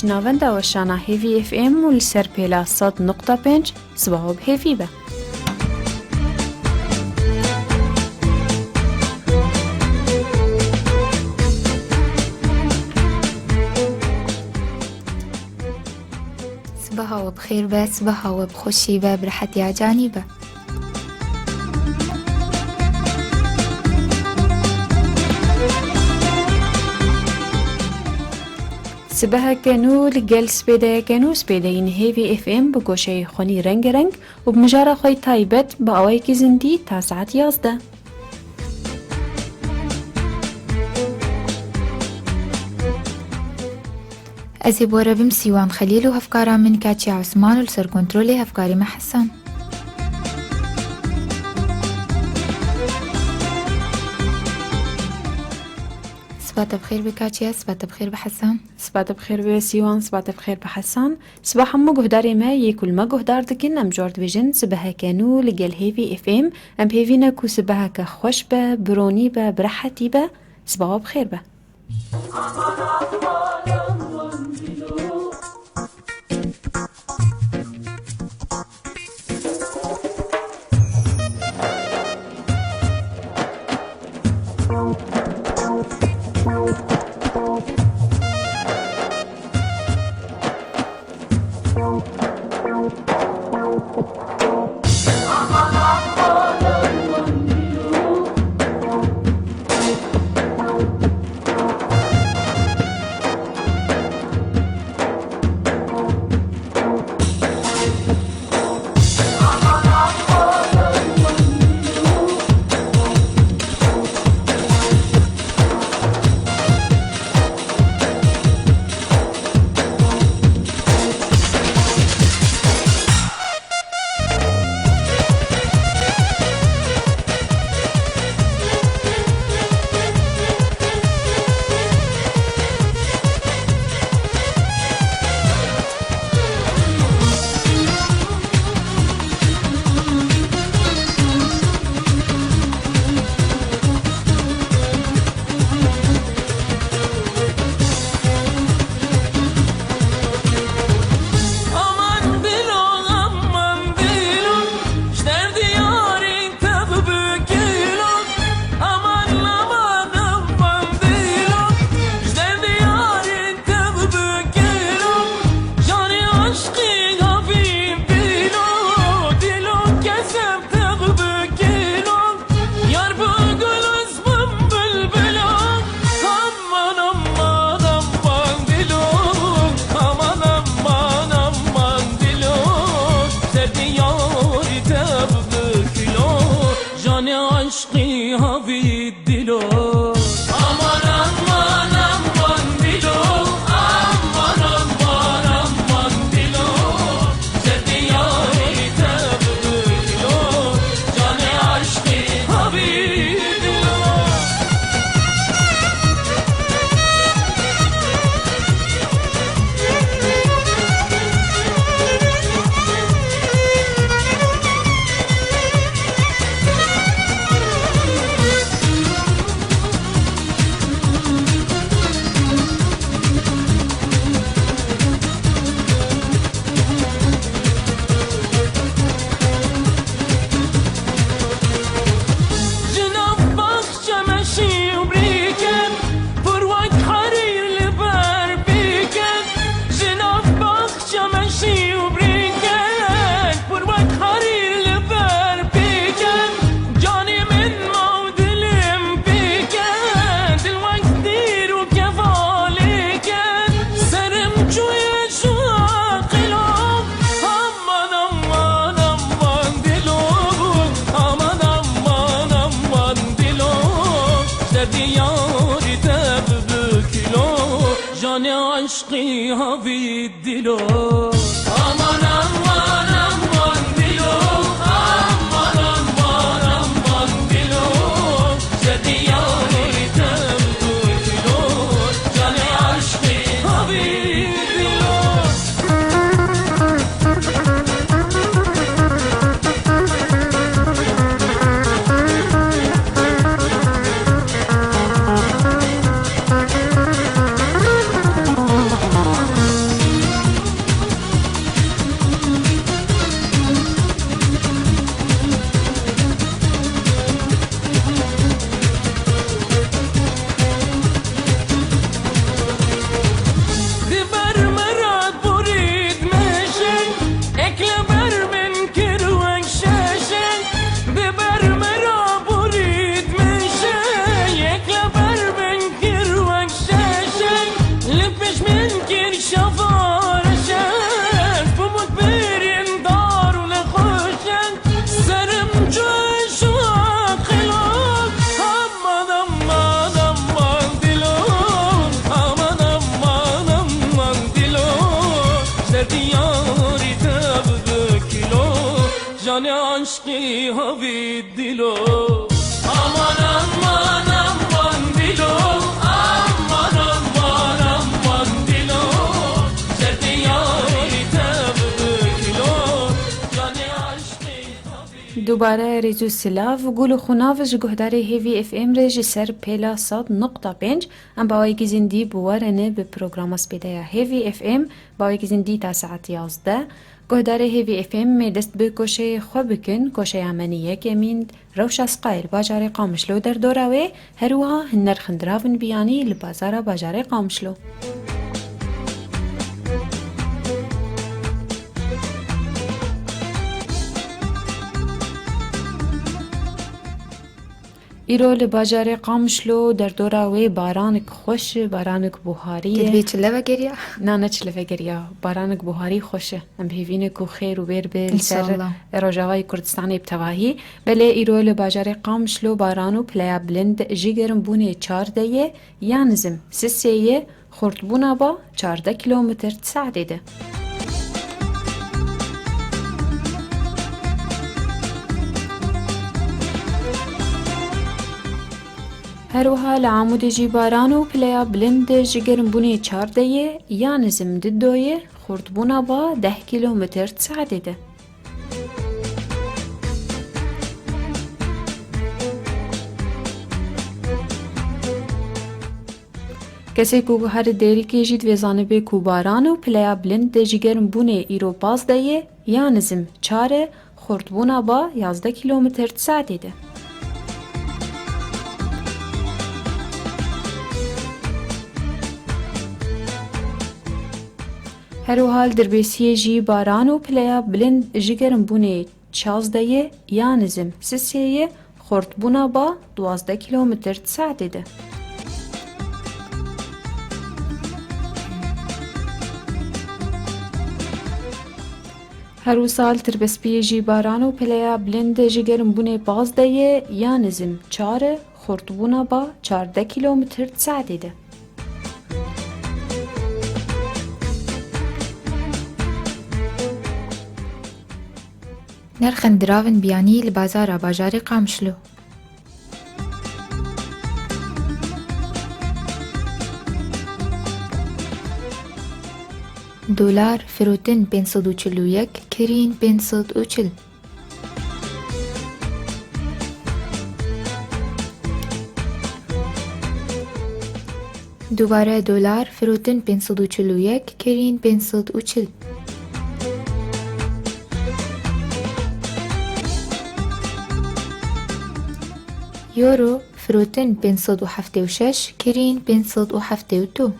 شناونده و شانا هیوی اف ام و لسر پیلا 100.5 صباح بهیوی به. صباح وبخير به، صباح وبخوشي به، برحتي عجاني به. صباح كانو لقل سبيدا كانو سبيدين هيفي اف ام بگوشه خوني رنگ رنگ و بمجارة خوي تايبت با اوائي زندي تا ساعت 11. ازي بورا بمسيوان خليل وهفكارا من كاتشي عثمان ولسر كنترولي هفكاري مع حسان. صباح بخير بكاتشيا، صباح بخير بحسان، صباح بخير بسيوان، صباح بخير بحسان. صباح مو جهداري ما يكل ما جهدار دكن ام جورد فيجن صباح كانو لقل هيفي اف ام ام هيفينا كو صباح كخوش به بروني به برحتي به. صباح بخير به. عشقی ها بی دلو امان امان امان دلو امان امان امان دلو زردی یاری تبکلو جان عشقی ها بی دوباره ریزو سلاف و گل و خناوش گهداری هیوی اف ام رژ سر پیلا 100.5 ام باوی گزندی بوارنه به پروگرام سپیده هیوی اف ام باوی گزندی تا ساعت 11 گهداری هیوی اف ام دست به کوشه خواه بکن کوشه امنیه کمین روش اسقایل باجار قامشلو در دوراوی هروها هنر خندراون بیانی لبازار باجار قامشلو ایرو لباجار قامشلو در دوراوی بارانک خوش بارانک بوهاریه تدبي تشلفا قريا نه نه چله فکریا بارانک بوهاری خوشه ام بهوینه کو خیر و بیر به إن شاء سر الله. رجاوی کردستان ابتواهی بله ایرو لباجار قامشلو بارانو پلیا بلند جیگرم بونه 14 یانزم سسیه خورد بونا با 14 کیلومتر ساعته ده هروها لعمود جی بارانو پلیا بلند جگرم بونی 14 یانزم ددوی خورد بونا با 10 کیلومتر ساعته ده کسی کو هر دیری که جید وزانه به کو بارانو پلیا بلند جگرم بونه ایرو 15 یانزم 4 خورد بونا با 11 کیلومتر ساعته ده هر حال دربیسی جی باران و پلیا بلند جگرم بونه 14 یانزم سسیه خورد بونا با 12 کیلومتر ساعته ده هر سال تربسپی جی باران و پلیا بلند جگرم بونه 15 یانزم 4 خورد بونا با 14 کیلومتر ساعته ده نرخن دراون بياني لبازارا باجاري قامشلو دولار فروتن 541 كرين 540 دوباره دولار فروتن 541 كرين 540 يورو فروتن 576 كرين 572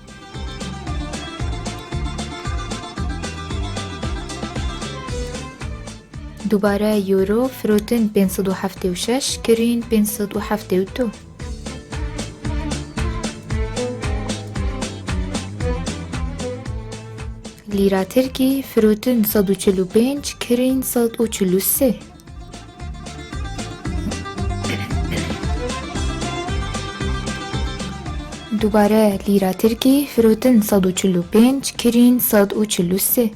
دوباره يورو فروتن 576 كرين 572 ليرة تركي فروتن 145 كرين 143 دوباره لیرا ترکی فروتن 145 کرین 143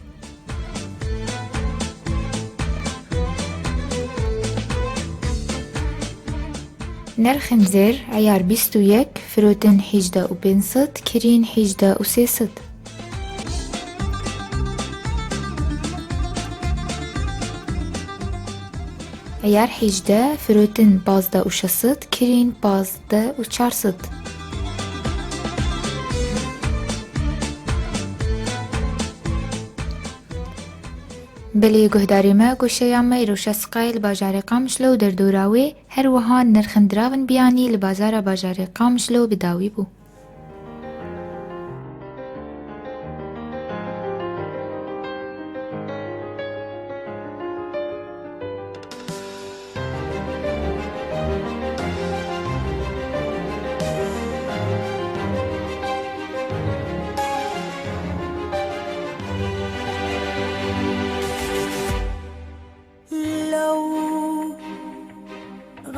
نرخ زر عیار 21 فروتن 18 و 500 کرین 18 و 300 عیار 18 فروتن 15 و 600 کرین 15 و 400 بلی گهداری ما گوشه ما ایروش اسقایل باجار قامشلو در دوراوی هر وهان نرخن دراون بیانی لبازار باجار قامشلو بداوی بو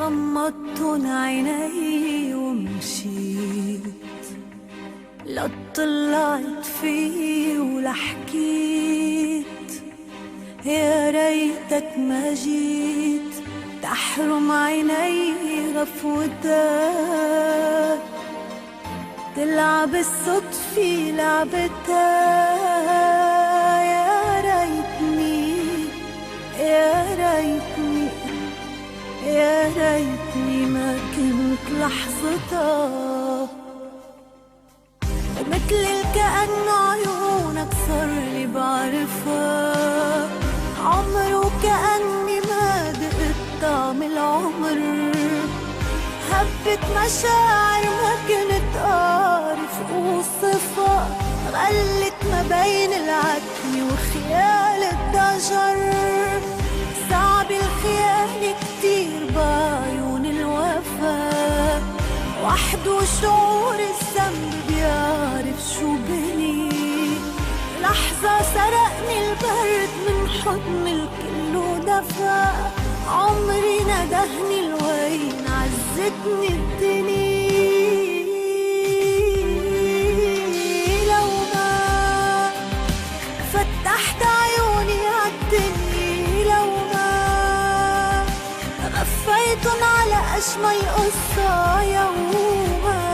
غمضت عيني ومشيت لا طلعت فيه ولا حكيت يا ريتك ما جيت تحرم عيني غفوتك، تلعب الصدفة لعبتها. يا ريتني يا ريتني يا ريتني ما كنت لحظتها. ومثل الكأن عيونك صار لي بعرفها، عمر وكأني ما دقت طعم العمر. هبت مشاعر ما كنت أعرف أوصفها، غلت ما بين العتمة وخيال الضجر. صعب الخيانة كتير بعيون الوفا، وحده شعور الذنب بيعرف شو بني. لحظة سرقني البرد من حضن الكل ودفى، عمري ندهني الوين عزتني الدنيا. لو ما فتحت عيوني عالدنيا، لو ما غفيتن على أجمل قصة يوما،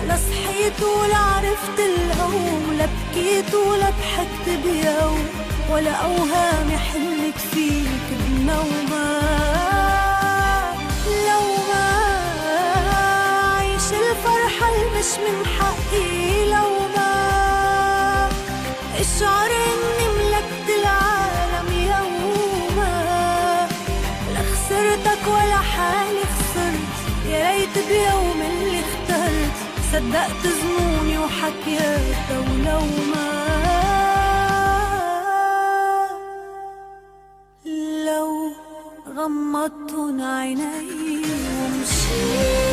لا صحيت ولا عرفت الهوم، لا بكيت ولا ضحكت بيوم، ولا أوهامي حلت فيك بنومة. لو ما عيش الفرحة المش من حقي، لو ما اشعر اني ملكت العالم يوما، لا خسرتك ولا حالي خسرت. يا ريت بيوم اللي اخترت صدقت ظنوني وحكيتها. ولو ما لو غمضتن عيني ومشيت.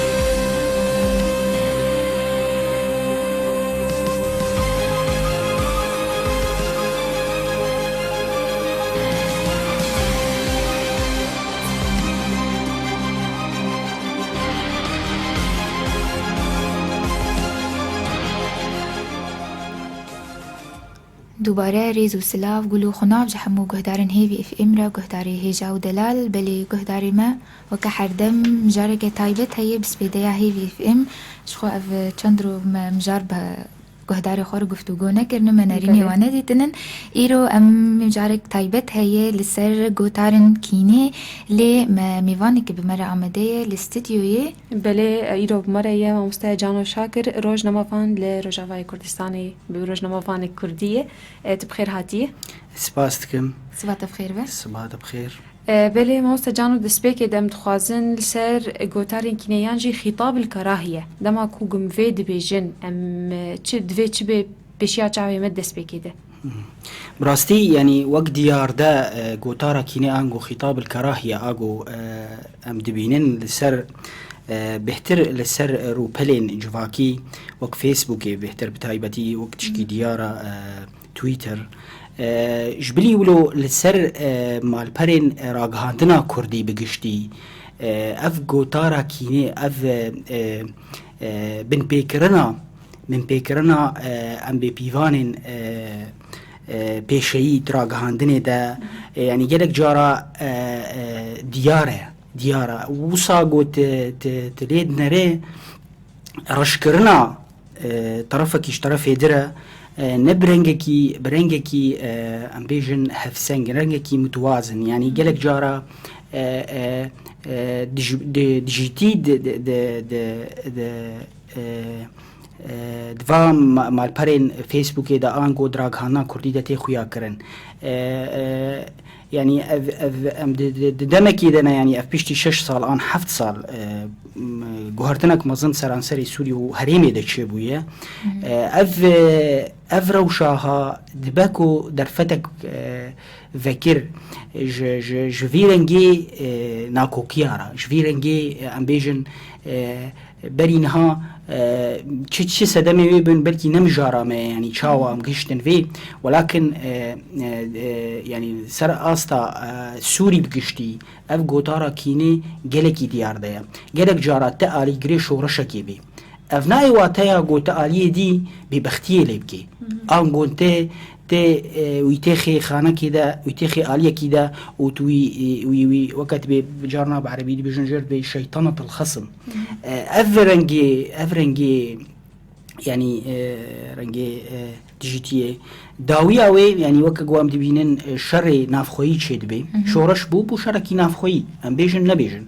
دوباره ریز و سلاف گلو خناب جحمو گهدارن هیوی اف امرا گهداری هیجا و دلال بلی گهداری ما و که هردم مجارک تایبت هیه بسپیده هیوی اف ام شخو اف چندرو مجار به گهداری خور گفتگو نکرنم من نرینی وانه دیتنن ایرو ام مجارک تایبت هیه لسر گوتارن کینه لی میوانی که بمره آمده لاستدیوی بله ایرو بمره یه مستای جانو شاکر روزنامه‌وان لروجاوای کردستانی به روزنامه‌وان کردیه. تبخیر هاتیه. سپاس دکم. صباح بخیر به. صباح بخیر. بله ماست جانو دسپیک دم تخوازن لسر گوتارن کینیان جی خطاب الكراهية دما کوگم وی دبیجن ام چه دوی چه به بشیا چاوی مد دسپیکی ده. براستی يعني وقت ديار دا قوتارا كيني انغو خطاب الكراهية اغو ام دبينن لسر بهتر لسر روبلين جواكي وك فيسبوكي بهتر بتايبتي وقت شكي ديارا تويتر جبلي ولو لسر مالبرين راقهاندنا كردي بقشتي اف قوتارا كيني اف بن بيكرنا من بيكرنا ام بيبيوانين پیشه‌ای راگهاندنه ده یعنی گلک جارا دیاره وصا گوت تلید نره رشکرنا طرفکیش طرف دره برنگکی ام بیجن هفسنگ رنگکی متوازن یعنی گلک جارا دیجیتی دوام مالپرین فیسبوکی دا آنگو دراغهانا کردی دا تی خویا کرن يعني دمكي دنا يعني اف بيشتي 6 سال آن 7 سال جوهرتنك مظن سرانسري سوري وهريمي دا تشيبويا اف روشاها دباكو درفتك ذكر جفيرنجي ناكو كيارا جفيرنجي امبيجن برينها چه صدمه بين بلكي نمجارة ما يعني شاوا مقشتن فيه ولكن يعني سر آستا سوري بقشتي اف قوتارا كيني جلكي ديار دايا جلك جارات تقالي قريش ورشاكي بي اف ناي واتايا قوتا آليه دي ببختيه لبكي آن قونته تي ويتخي خانه كده ويتخي آلية كده وتوي وقت بجارنا بعربي دي بجنجر بشيطنة الخصم افرنجي يعني رنجي ديجيتيه داوي اوي يعني وكا قوام دبينن شر نافخوي تشد بي شورش بو شركي نافخوي ام بيجن نبيجن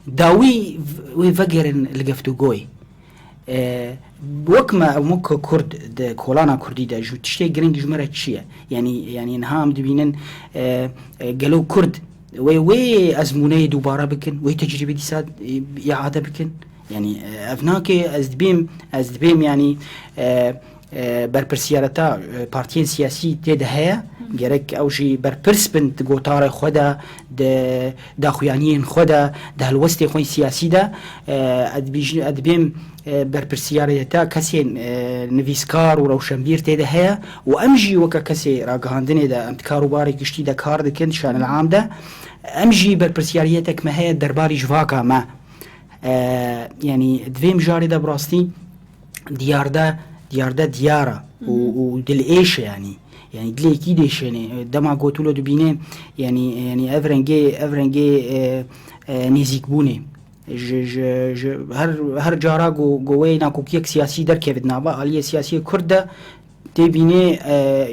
داوي وفقرن لقفتو قوي وكما او مك كرد د كولانا كردي دا جو تشتي جرينج جمره تشيه يعني نهام دبينن قالوا كرد وي ازمونه دوباره بكن وي تجربه دي ساد اعاده بكن يعني افناكي ازدبيم يعني برپرسیارتا پارتیین سیاسی تیده هیا گرک اوشی برپرس بند گوتار خدا دا خویانین خدا دا هلوستی خوی سیاسی دا ادبیم برپرسیارتا کسی نویسکار و روشنبیر تیده هیا و امجی وکا کسی راگهاندنه دا امتکارو باری گشتی دا کار دکن شان العام دا امجی برپرسیارتا کما هیا درباری جواکا ما يعني دویم جاري دا براستي ديارة ودل ايش يعني دل اكيد ايش يعني دما قوتولو دبينه يعني افرنجي نزيك بوني هر جارا قوي ناكوكيك سياسي در كيفد نابا آلية سياسية كردة تبينه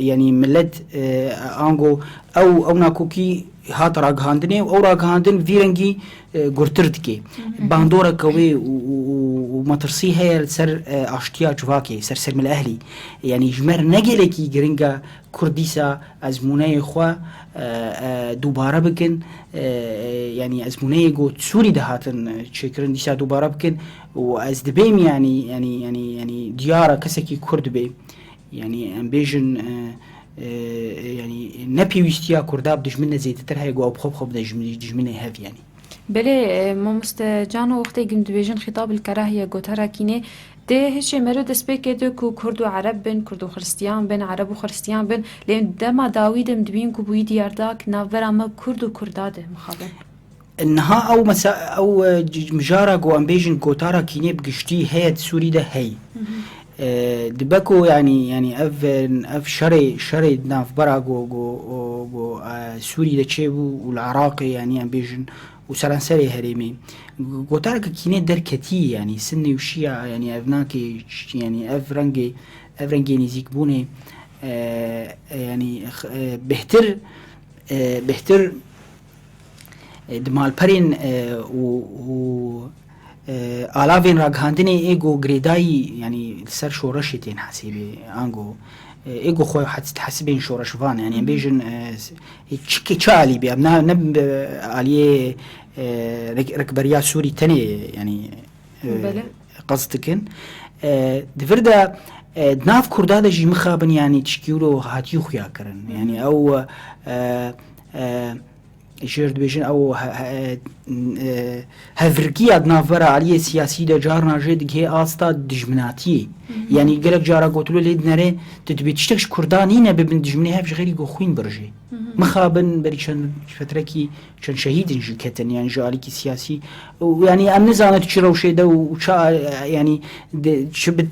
يعني ملت انغو او ناكوكي هات راگهاندنه او راگهاندن ویرنگی گرترد که باندورا کوي و مترسي هي سر اشتيا جواكي سر من الاهلي يعني جمر نجلكي جرينجا كرديسا ازمونه خو دوباره بكن يعني ازمونه جو سوري دهاتن شكرن ديسا دوباره بكن واز دبيم يعني ديارة كسكي كرد بي يعني امبيجن يعني نبي ويستيا كرداب دجمنة زيتتر هاي قواب خوب دجمنة هاف يعني بله ما مستجانو وقتی گم دویژن خطاب الكراهية قوتها كينه ده هیچ مرو دسته كده كو كرد و عرب بن كرد و خريستيان بن عرب و خريستيان بن لأن دما داويدم دبين كو بوي ديارداك نافرا ما كرد و كرداده مخابن انها او مجارة قو امبيجن قوتارا كينه بقشتي هيد سوري ده هاي دبكو يعني اف شري ناف برا جو سوري ده تشيبو والعراقي يعني امبيجن وسرانسري هريمي قوتارك كينه دركتي يعني سني وشيعة يعني افناكي يعني افرنجي نزيك بوني يعني بهتر دمال برين و آلاوين راگهاندنه ایگو گریدایی يعني سر شورشتين حسيبي انگو ایگو خوی حسبين شورشوان يعني بيجن چالي بي ابنا نب عليه ركبريات سوري تاني يعني قصدكن دفردا دناف كردادا جي مخابن يعني تشكيلو هاتيو خيا كرن يعني او جرد بيجن او هفرقية نافرة عليه سياسي دا جارنا جد هي آستا دجمناتي يعني قلق جارا قوتلو ليد نري تتبي تشتكش كردانينا ببن دجمني هاف غيري قو خوين برجي مخابن بري چن فتركي چن شهيد جكتن يعني جاليكي سياسي ويعني ام نزانة تشيرو شيدا وشا يعني شبت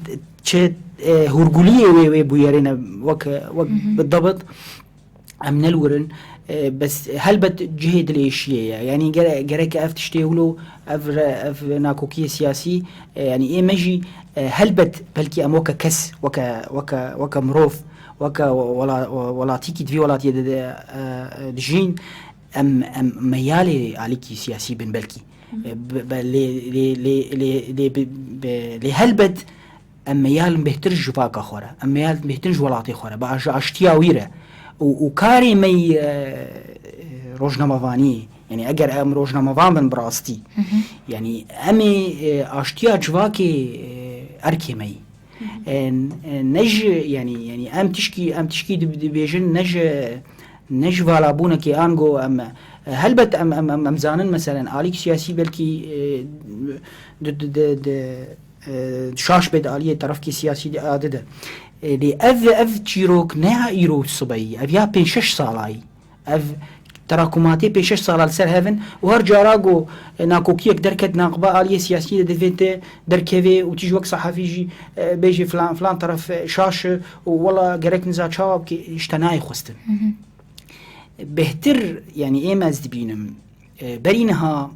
هرقولية وي بويارينا وك بالضبط ام نلورن بس هلبت جهد الاشياء يعني جرك افتشتيولو اف ناكوكي سياسي يعني ايه مجي هلبت بلكي اموكا كس وكا مروف وكا ولا تيكي دفي ولا تيد دجين ام ميالي عليكي سياسي بن بلكي لي هلبت ام ميال بهتر جواكا خورا ام ميال بهتر جولاتي خورا باش اشتيا ويره وكاري مي روجنامواني يعني اگر ام روجناموان بن براستي يعني امي اشتيا جواكي اركي مي نج يعني ام تشكي بيجن نج فالابونا كي انغو ام هلبت ام زانن مثلا عليك سياسي بلكي شاش بد عليه طرف كي سياسي دي عادده لي اف تشيروك نها ايرو صبي اف يا بين 6 سالاي اف تراكماتي بيشش صار لسر هافن وهر جاراغو ناكوكيك دركت ناقبة آلية سياسية دفيت دركيفي وتيجي وقت صحفي يجي بيجي فلان طرف شاشة والله جرك نزا شاب كي اشتناي خستن بهتر يعني ايه مازد بينم برينها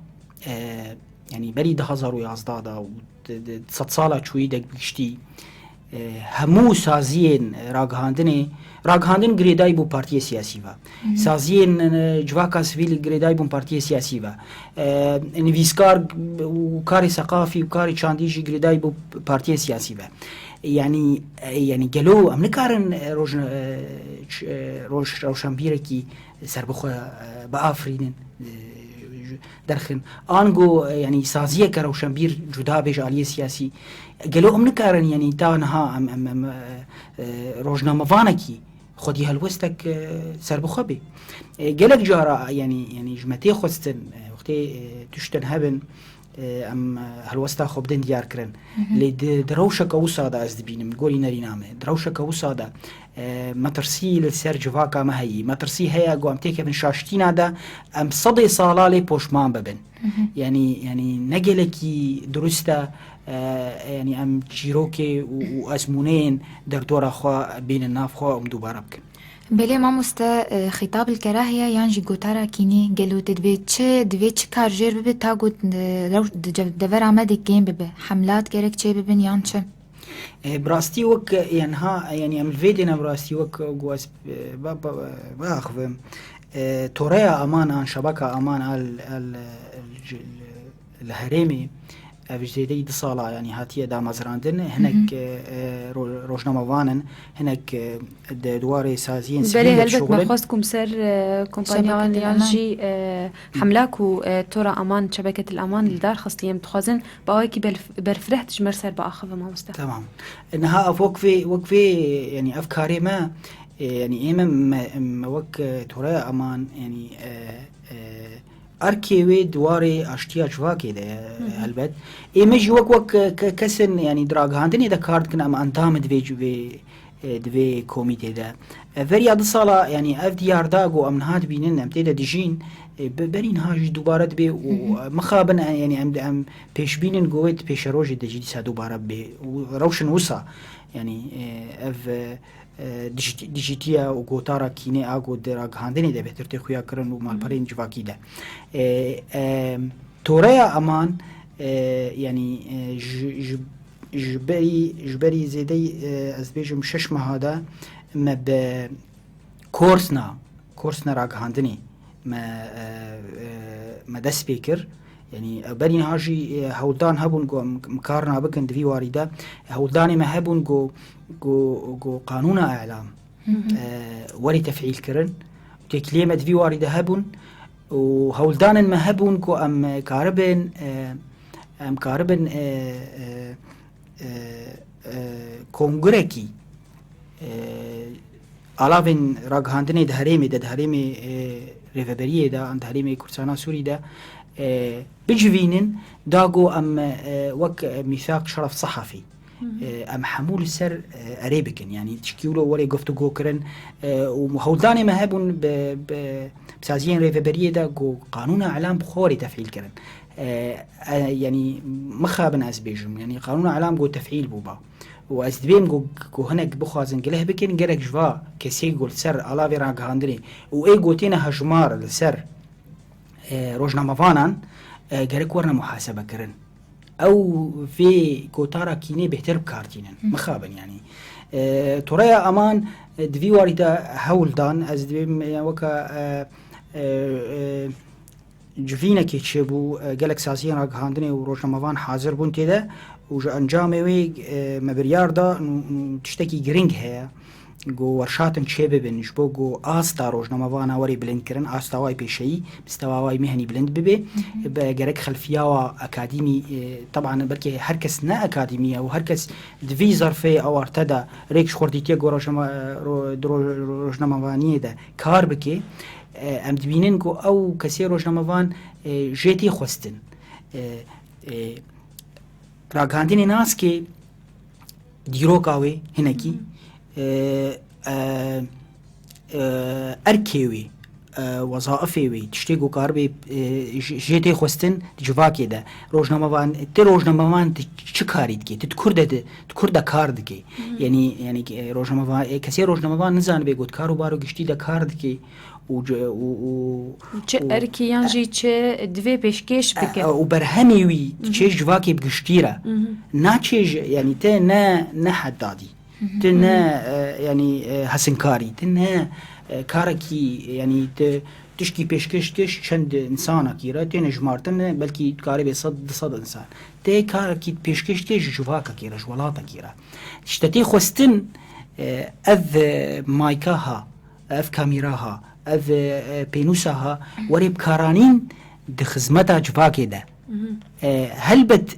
يعني بري 2011 دا و 100 سالا شوي دك بيشتي همو سازين راگهاندن گریدای بو پارتی سیاسی و سازین جواکا سویل گریدای بو پارتی سیاسی و نویسکار و کاری ثقافی و کاری چاندیجی گریدای بو پارتی سیاسی و يعني قالوا امنكارن روشنبيره كي سربخو بافرين درخن انغو يعني سازيه كروشنبير جدا بيج عليه سياسي قالوا امنكارن يعني تانها ام روجنامه فانكي خدي هالوستك سربخو بي قالك جارا يعني جمتي خستن وقتي تشتن هبن ام هالوستا خبدن ديار كرن لي دروشك وصادا از دبينم قولي نرينامه دروشك وصادا ما ترسي لسر جواكا ما هي ما ترسي هيا قو ام تيكا من شاشتين دا ام صدي صالالي بوشمان ببن يعني نقلكي درستا يعني ام جيروكي وازمونين در دورا خوا بين الناف خوا ام دوباره بكن بله ما مستا خطاب الكراهية يانجي قوتارا كيني قالوا دبيتش كار جير ببي تاقو دفر عمدك جيم ببي حملات كيرك چه ببن يانچه براستي وك يعني ها يعني ام الفيدينا براستي وك قواس باخذ توريا امان عن شبكة امان الهريمي افجدي دصالا يعني هاتيه دا مزراندن هناك روجنامه وانن هناك دواري سازين بلي هلبت ما خواستكم سر كومبانيون يانجي حملاكو تورا امان شبكه الامان الدار خصليم تخازن باويكي برفرحت جمر سر باخذ ما مستح تمام انها وقفي يعني افكاري ما يعني ايما وك تورا امان يعني اركيوي دواري اشتيا جواكي ده هلبت ايمج وك كسن يعني دراغاندني اذا كارد كنا ما انتام دفي كوميتي ده فريا دصالا يعني اف دي ار داغو امنهات بينن امتيدا ديجين برين هاج دوباره دبي ومخابن يعني ام بيش بينن جويت بيش روج دجي سا دوباره بي روشن وسا يعني اف دیجیتیا و گوتارا کینه آگو دراغ هاندنی ده بهتر تخویا کرن و مالپرین جواکی ده توريا امان يعني جبري زيدي از بيجم شش مهادا ما بكورسنا راغ هاندني ما دس بيكر يعني برين هاجي هولدان هبون جو مكارنا بكن دفي واردة هولداني ما هبون جو قانون اعلام ولي تفعيل كرن تكليمة دفي واردة هبون وهولدان ما هبون جو ام كاربن كونغريكي علافن راغهاندني دهريمي ريفبريه دا عند هريمي كردستان سوري دا بجوينن داغو ام وك ميثاق شرف صحفي ام حمول السر اريبكن يعني تشكيلو ولي قفتو جو كرن وهولداني ما هبون بسازين ريفبريه دا جو قانون اعلام بخوري تفعيل كرن يعني مخابن از بيجم يعني قانون اعلام جو تفعيل بوبا وازدبيم جو هناك بخازن قله بكن قرق جوا كسي قول سر على فيراغ هاندري واي قوتينا هجمار السر روجنامه فانان قرق ورنا محاسبه كرن او في كوتارا كيني بهتر بكارتينن مخابن يعني توريا امان دفي وارده هولدان ازدبيم يعني وكا جوفينا كي تشبو قالك ساسيا راغ هاندني وروجنامه فان حاضر بون تيدا وانجامي وي مبريار دا تشتكي جرينج هي جو ورشاتن تشيبه بنجبو جو آستا روجنامه وانا وري بلند كرن آستا واي بيشي مستواي مهني بلند ببي بجرك خلفية أكاديمي طبعا بركي هركس نا أكاديمية وهركس دفي ظرفي أو ارتدى ريكش خورديتيا جو روجنامه وانيه ده كار بكي ام دبينن جو او كسي روجنامه وان جيتي خوستن راغاندني ناس كي ديروكاوي هناكي اركيوي وظائفي وي تشتي قوكار بي جيتي خوستن جواكي دا روجناموان تي روجناموان چه كاري دكي تكرد كار دكي يعني روجناموان كسي روجناموان نزان بي قوت كارو بارو گشتي دا كار دكي چه ارکیان جی چه دوی پیشکش بکن و برهمی وی چه جواکی بگشتیره نه چه یعنی ته نه حدادی ته نه یعنی حسنکاری ته نه کارکی یعنی ته تشکی پیشکش کش چند انسان کیره ته نجمارتن بلکی کاری به صد انسان ته کارکی پیشکش کش جواک کیره جوالات کیره اشتتی خوستن اذ مایکاها اذ کامیراها اف بينوسها وري بكارانين دخزمتها جواكي ده هل بد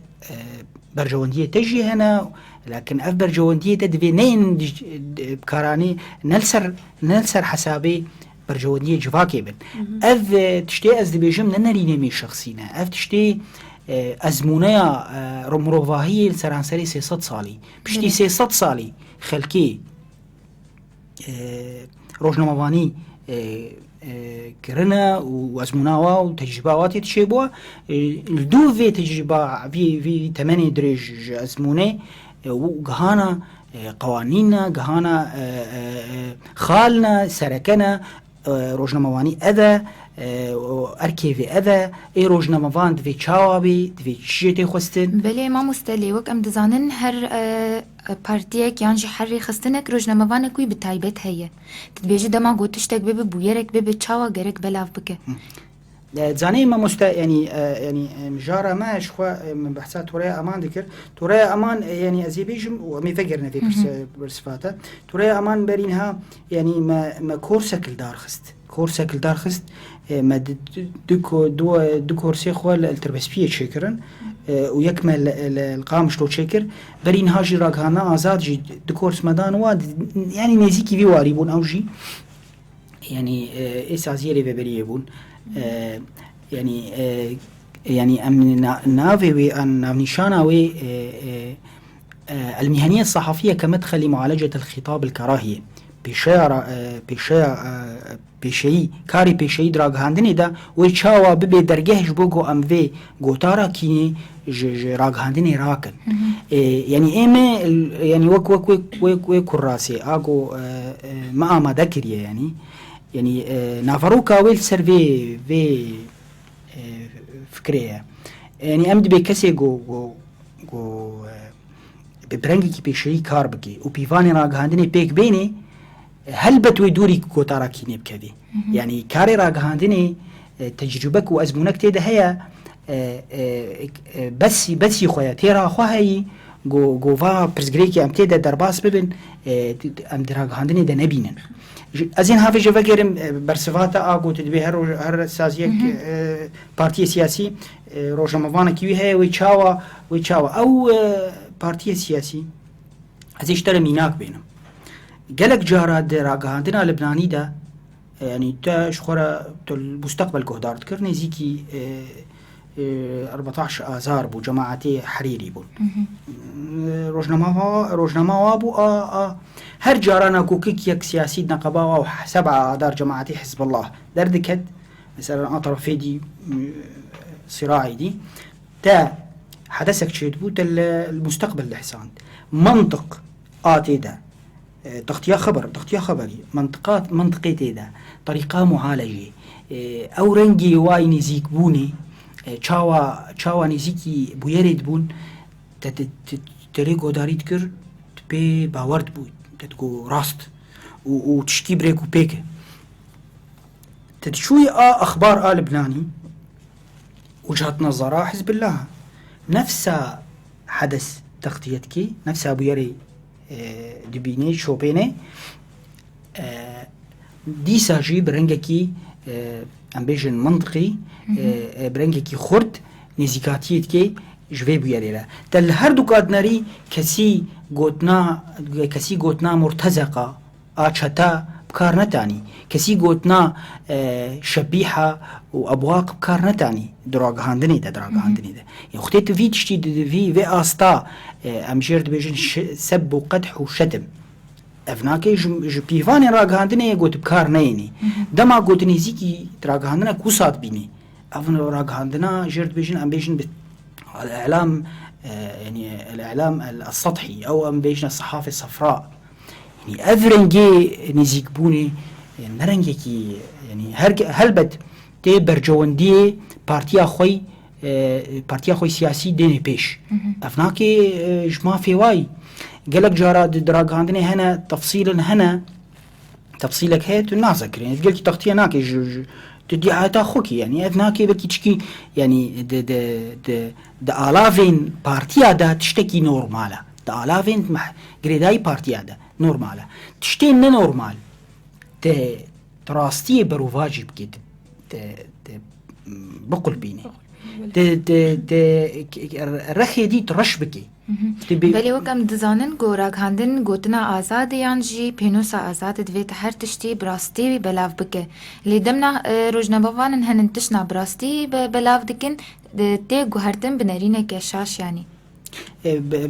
برجواندية تجي هنا لكن اف برجواندية دفي نين بكاراني نلسر حسابي برجواندية جواكي بن اف تشتي از دبيجم ننريني مي شخصينا اف تشتي ازمونيا رمروفاهي لسرانسري 600 صالي بشتي 600 صالي خلكي روجنامواني كرنا وازموناوا وتجربواتي تشيبوا الدو في تجربة في 8 درج ازموني وقهانا قوانيننا قهانا خالنا سركنا روجنامواني اذا اركيفي اذا اي روجناموان دفي تشاوابي دفي تشيتي خوستن بله ما مستلی وک ام دزانن هر پارتیک یان جی حری خستنک روجناموان کوی بتایبت هیه تدبیجی دما گوتشتک بب بویرک بب چاوا گرک بلاف بکه زاني ما يعني مجارة ما شخوا من بحثات توريا أمان ذكر توريا أمان يعني أزيبيجم ومي فكرنا في برسفاته توريا أمان برينها يعني ما كورسك الدار خست ما دو كورسي خوا التربسبية شكرا ويكمل القامش لو شكر برين هاجي راقهانا آزاد جي دو كورس مدان واد يعني نزيكي في واريبون أو جي يعني إسازيري في بريبون يعني أمن نافي أن نشانوي المهنية الصحفية كمدخل لمعالجة الخطاب الكراهية بشيء كاري بشيء دراغ هاندني دا ويشاوا ببي درجهش بوغو ام في غوتارا كيني راغ هاندني راكن يعني ايمه يعني وك كراسي اغو ما ذكريه يعني نافروكا ويل سيرفي في فكريه يعني امد بكسي جو ببرنجي بشيء كاربكي وبيفاني راغ هاندني بيك بيني هل بتوي دوري كوتارا كيني بكذي يعني كاري راغهاندني تجربك وازمونك تيدا هي بس خويا تيرا خوهي جو فا برزغريكي ام تيدا درباس ببن ام دراغهاندني دا نبينن ازين هافي جفاكرم برسفاتا اغو تدبي هر سازيك بارتي سياسي روجناموان كيوي هي ويتشاوا او بارتي سياسي ازيش ترى ميناك بينهم قالك جارة راقهاندنا لبناني دا يعني تا شخورة المستقبل كهدار تكرني زيكي 14 آذار بو جماعتي حريري بون روجنامه وابو هر جارانا كوكيك يك سياسي نقباوا و7 آذار جماعتي حزب الله دردكت مثلا أطرافي دي صراعي دي تا حدثك شيد بو المستقبل لحسان منطق آتي دا تغطية خبري منطقي تيدا طريقة معالجة او رنجي واي نزيك بوني چاوا نزيكي بويرد بون تريقو داري تكر تبي باورد بو تتقو راست وتشكي بريكو بيك تتشوي اخبار لبناني وجهة نظرها حزب الله نفسها حدث تغطيتكي نفسها بويري دبيني شوبيني دي ساجي برنجكي امبيجن منطقي برنجكي خرد نزيكاتيتكي جوي بياريلا تل هر دوكات ناري كسي غوتنا مرتزقة آچتا بكار نتاني كسي غوتنا شبيحة وأبواق بكار نتاني دراغ هاندني ده يعني اختيت في تشتي في آستا أمجير دبيجن سب وقدح وشتم افناكي ج بيفان راغاندني قوت بكار نيني دما قوت نيزيكي راغاندنا كوسات بيني افن راغاندنا جرد بيجن ام بيجن الاعلام يعني الاعلام السطحي او ام بيجن الصحافه الصفراء يعني افرنجي نيزيك بوني نرنجي يعني هلبت تي برجوندي بارتيا خوي سياسي ديني بيش افناكي جما في واي قالك جارا دراغاندني هنا تفصيلا هنا تفصيلك هيت الناس كرين قالك تغطيه ناكي تدي عاتا خوكي يعني افناكي بلكي تشكي يعني د الافين بارتيا دا تشتكي نورمالا د الافين غريداي بارتيا دا نورمالا تشتي نورمال تراستي برواجب كده بقول بيني الرخية دي ترش بكي بلی وکم دزانن گورا کندن گوتنا آزاد یان جی پینوسا آزاد دویت هر تشتی براستی بلاف بکه لیدمنا روزنامه‌وانن هنن تشنا براستی بلاف دکن تی گوهرتن بنرینه که شاش یعنی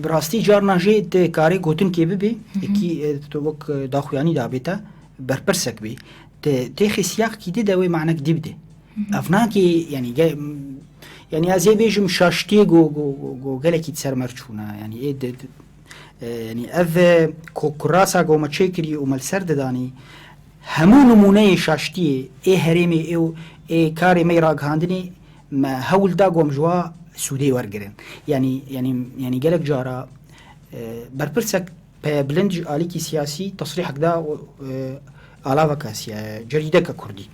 براستی جارنا جی تی کاری گوتن کی بی کی تو وک داخویانی دابتا برپرسک بی تی خسیاق کی دی دوی معنی کدیبده افناکی يعني ازي بيجم شاشتي جو قالك يتسر مرشونا يعني ايه يعني اذ كراسا جو متشكري ومالسرد داني همو نمونه شاشتي ايه هريمي ايه كاري ميراغ هاندني ما هول دا جو مجوا سودي ورقرن يعني قالك جارا بربرسك بلنج آليكي سياسي تصريحك دا آلاوكا جريدة كردي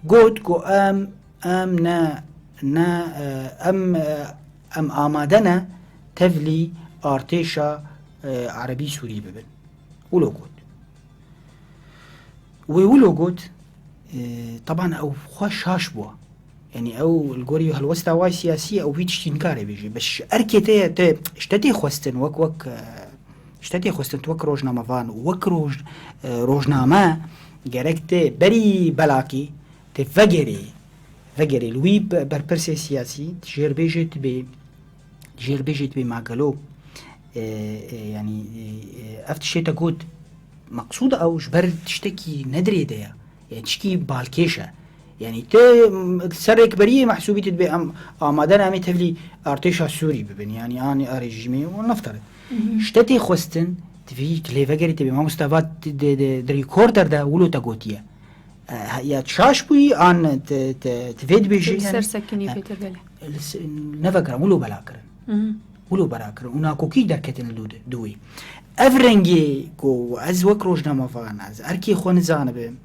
قد جو ام آمادنا تفلي ارتشا عربي سوري ببن ولو قد طبعا او خوش هاش بوا يعني او الجوري هالوستا واي سياسي او بيتش تنكاري بيجي بس اركي اشتتي خوستن وك اشتتي خوستن توك روجنامه فان وك روجنامه جركت بري بلاكي تفجري لوي برپرسي سياسي جير بيجت بمعقلو يعني افتشيتا قد مقصود او جبر تشتكي ندري ديا يعني تشكي بالكيشة يعني سرك بريه محسوبية تبي آمادنا امي تفلي ارتشا سوري ببن يعني اني اريجيمي ونفترض اشتتي خوستن تفي كليفاجري تبي ما مستوى دريكوردر ده ولو تاغوتيه يا تشاش بوي ان تفيد بيجي سرسكني في تبله نفكر ولو براكر ونا كوكي دركتن دوي افرنجي كو از وكروجنا مفان از اركي خون زانبم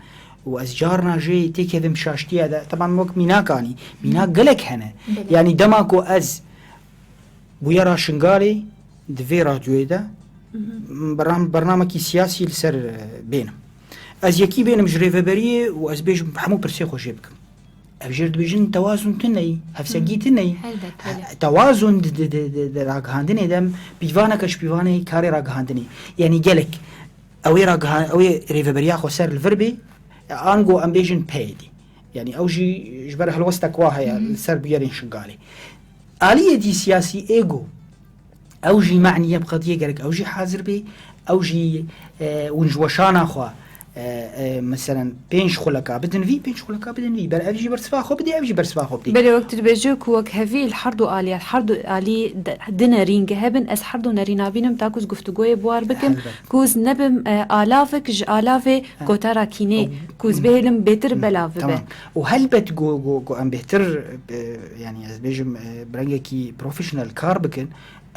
واز جارنا جي تيكذم شاشتي هذا طبعا وك ميناكاني ميناك قلك هنا يعني دماكو از بويرا شنغالي دفي راديو ده برنامج سياسي لسر بينهم از يكي بينهم جريفبريه واز بيج حمو برسي خوشيبك ابجرد بيجن توازن تني هفسجي تني توازن راغاندني دم بيفانا كش بيفاني كاري راغاندني يعني جلك اوي راغان اوي ريفبريا خو سر الفربي انغو امبيجن بايدي يعني اوجي جبر هالوستا كواها السربيه شغالي آلية دي سياسي ايجو اوجي معنيه بقضيه جلك اوجي حاضر بي اوجي ونجوشانا خو مثلا بينش خلقا بدن في بل أبجي برسفا خو بدي أبجي برسفا خو بدي بل وقت تبجوك وك هفي الحرد آلي دنارين جهبن أس حرد نارين بينم تاكوز گفتگوی بوار بكم كوز نبم آلافك آلافه كوتارا كيني كوز بهلم بيتر بلاف به وهل بت جو أم بيتر يعني بيجم برنجكي بروفيشنال كار بكن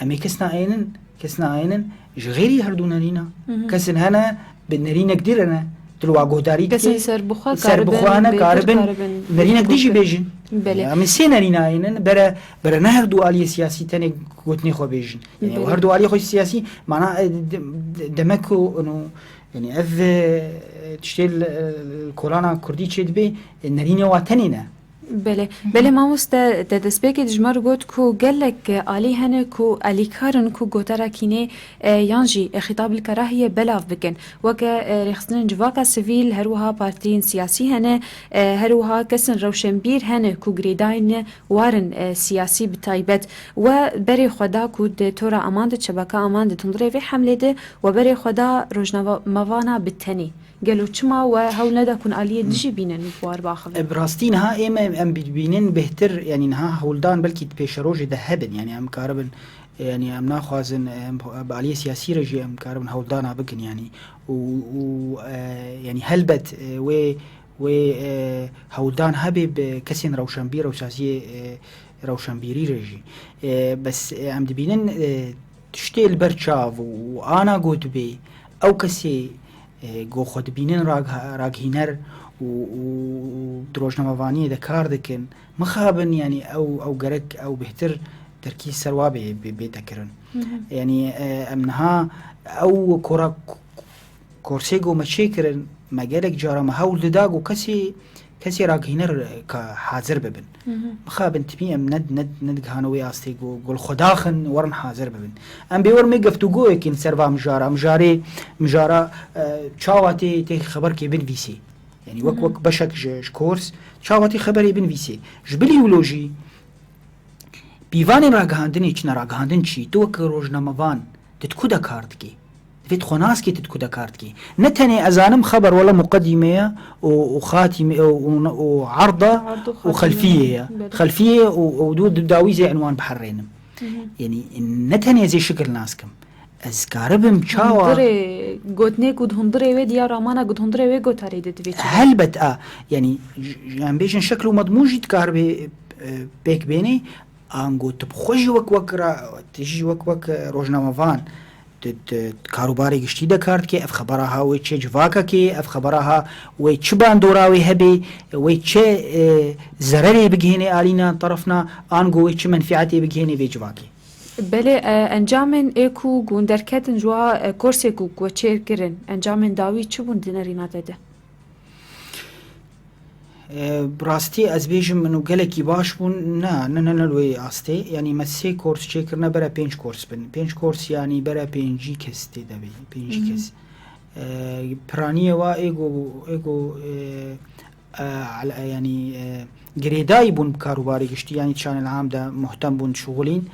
أمي كسنا عينن غيري هردو نارينا كسن هنا بالنرينا قدرنا تلوا قهداري كسن سر بخوانا كاربن نرينا قديجي بيجن من سي نرينا اينن برا نهردو آلية سياسي تاني قوتني خو بيجن يعني وهردو آلية خو سياسي معناه دمكو انو يعني اذ تشتيل الكورانا كردي تشيد بي نرينا واتنينا بله بله ماموستا تدسبیک دجمار گوت کو گلک علی هنه کو علی کارن کو گوترا کینه یانجی خطاب الکراهیه بلاف بکن وک رخصن جواکا سیویل هروها پارتین سیاسی هنه هروها کسن روشنبیر هنه کو گریداین وارن سیاسی بتایبت و بری خدا کو تورا اماند شبکه اماند تندره و حمله ده و بری خدا روزنامه موانا بتنی قالوا تشما وهول ندا كون آلية دجي بينن بوار باخذ براستين ها ام بينن بهتر يعني نها هولدان بلكي بيشروج دهبن يعني ام كاربن يعني ام ناخذن بعالية سياسية رجي ام كاربن هولدان بكن يعني و يعني هلبت و هولدان هبب كسين روشنبير وساسية روشنبيري رجي بس ام دبينن تشتي البرشاف وانا قلت بي او كسي گو خود بینن راگ هینر و دروجنامه‌وانی دکار دکن مخابن يعني او گرک او بهتر تركيز سروابي بيتكرن يعني امنها او كورا كورسيجو مشيكرن مجالك جارا مهول داغو كسي راگ هینر كحاضر ببن مخابن تبي ام ند هانوي استيغو قول خداخن ورن حاضر ببن ام بيور ميغفتو جو يكن سرفا مجارا چاواتي تي خبر كي بن فيسي يعني وك بشك كورس چاواتي خبري بن فيسي جبلي ولوجي بيوان راگ هاندني چنا راگ هاندن چي تو روزنامه‌وان تتكودا كاردكي فيت خناسكي تتكودا كارتكي نتني أزانم خبر ولا مقدمة وخاتمة وعرضة وخلفية ودود داوي زي عنوان بحرينم يعني نتني زي شكل ناسكم أذكاربم شاوا هندري قوتني قد هندري ويد يا رامانا قد هندري ويد قوت هريدة تبيت هلبت يعني بيجن شكله مضموج يتكار بيك بيني أنقو تبخوش تجي وك روزنامه‌وان کاروباری گشتی دکارد که اف خبرها و چه جواکا که اف خبرها و چه باندوراوی هبی و چه ضرری بگهینه آلینا طرفنا آنگو و چه منفعتی بگهینه وی جواکی بله انجامن اکو گوندرکتن جوا کورسی کو چه کرن انجامن داوی چه بون دینرینا ده براستی از بیشم منو گلکی باش بون نه لوی آسته یعنی مسیح کورس چه کرنا برای 5 کورس بن 5 کورس یعنی برای 5 کس تی دبی 5 کس پرانیه و ایگو یعنی گریدای بون کاروباری گشتی یعنی چان العام ده مهتم بون شغلین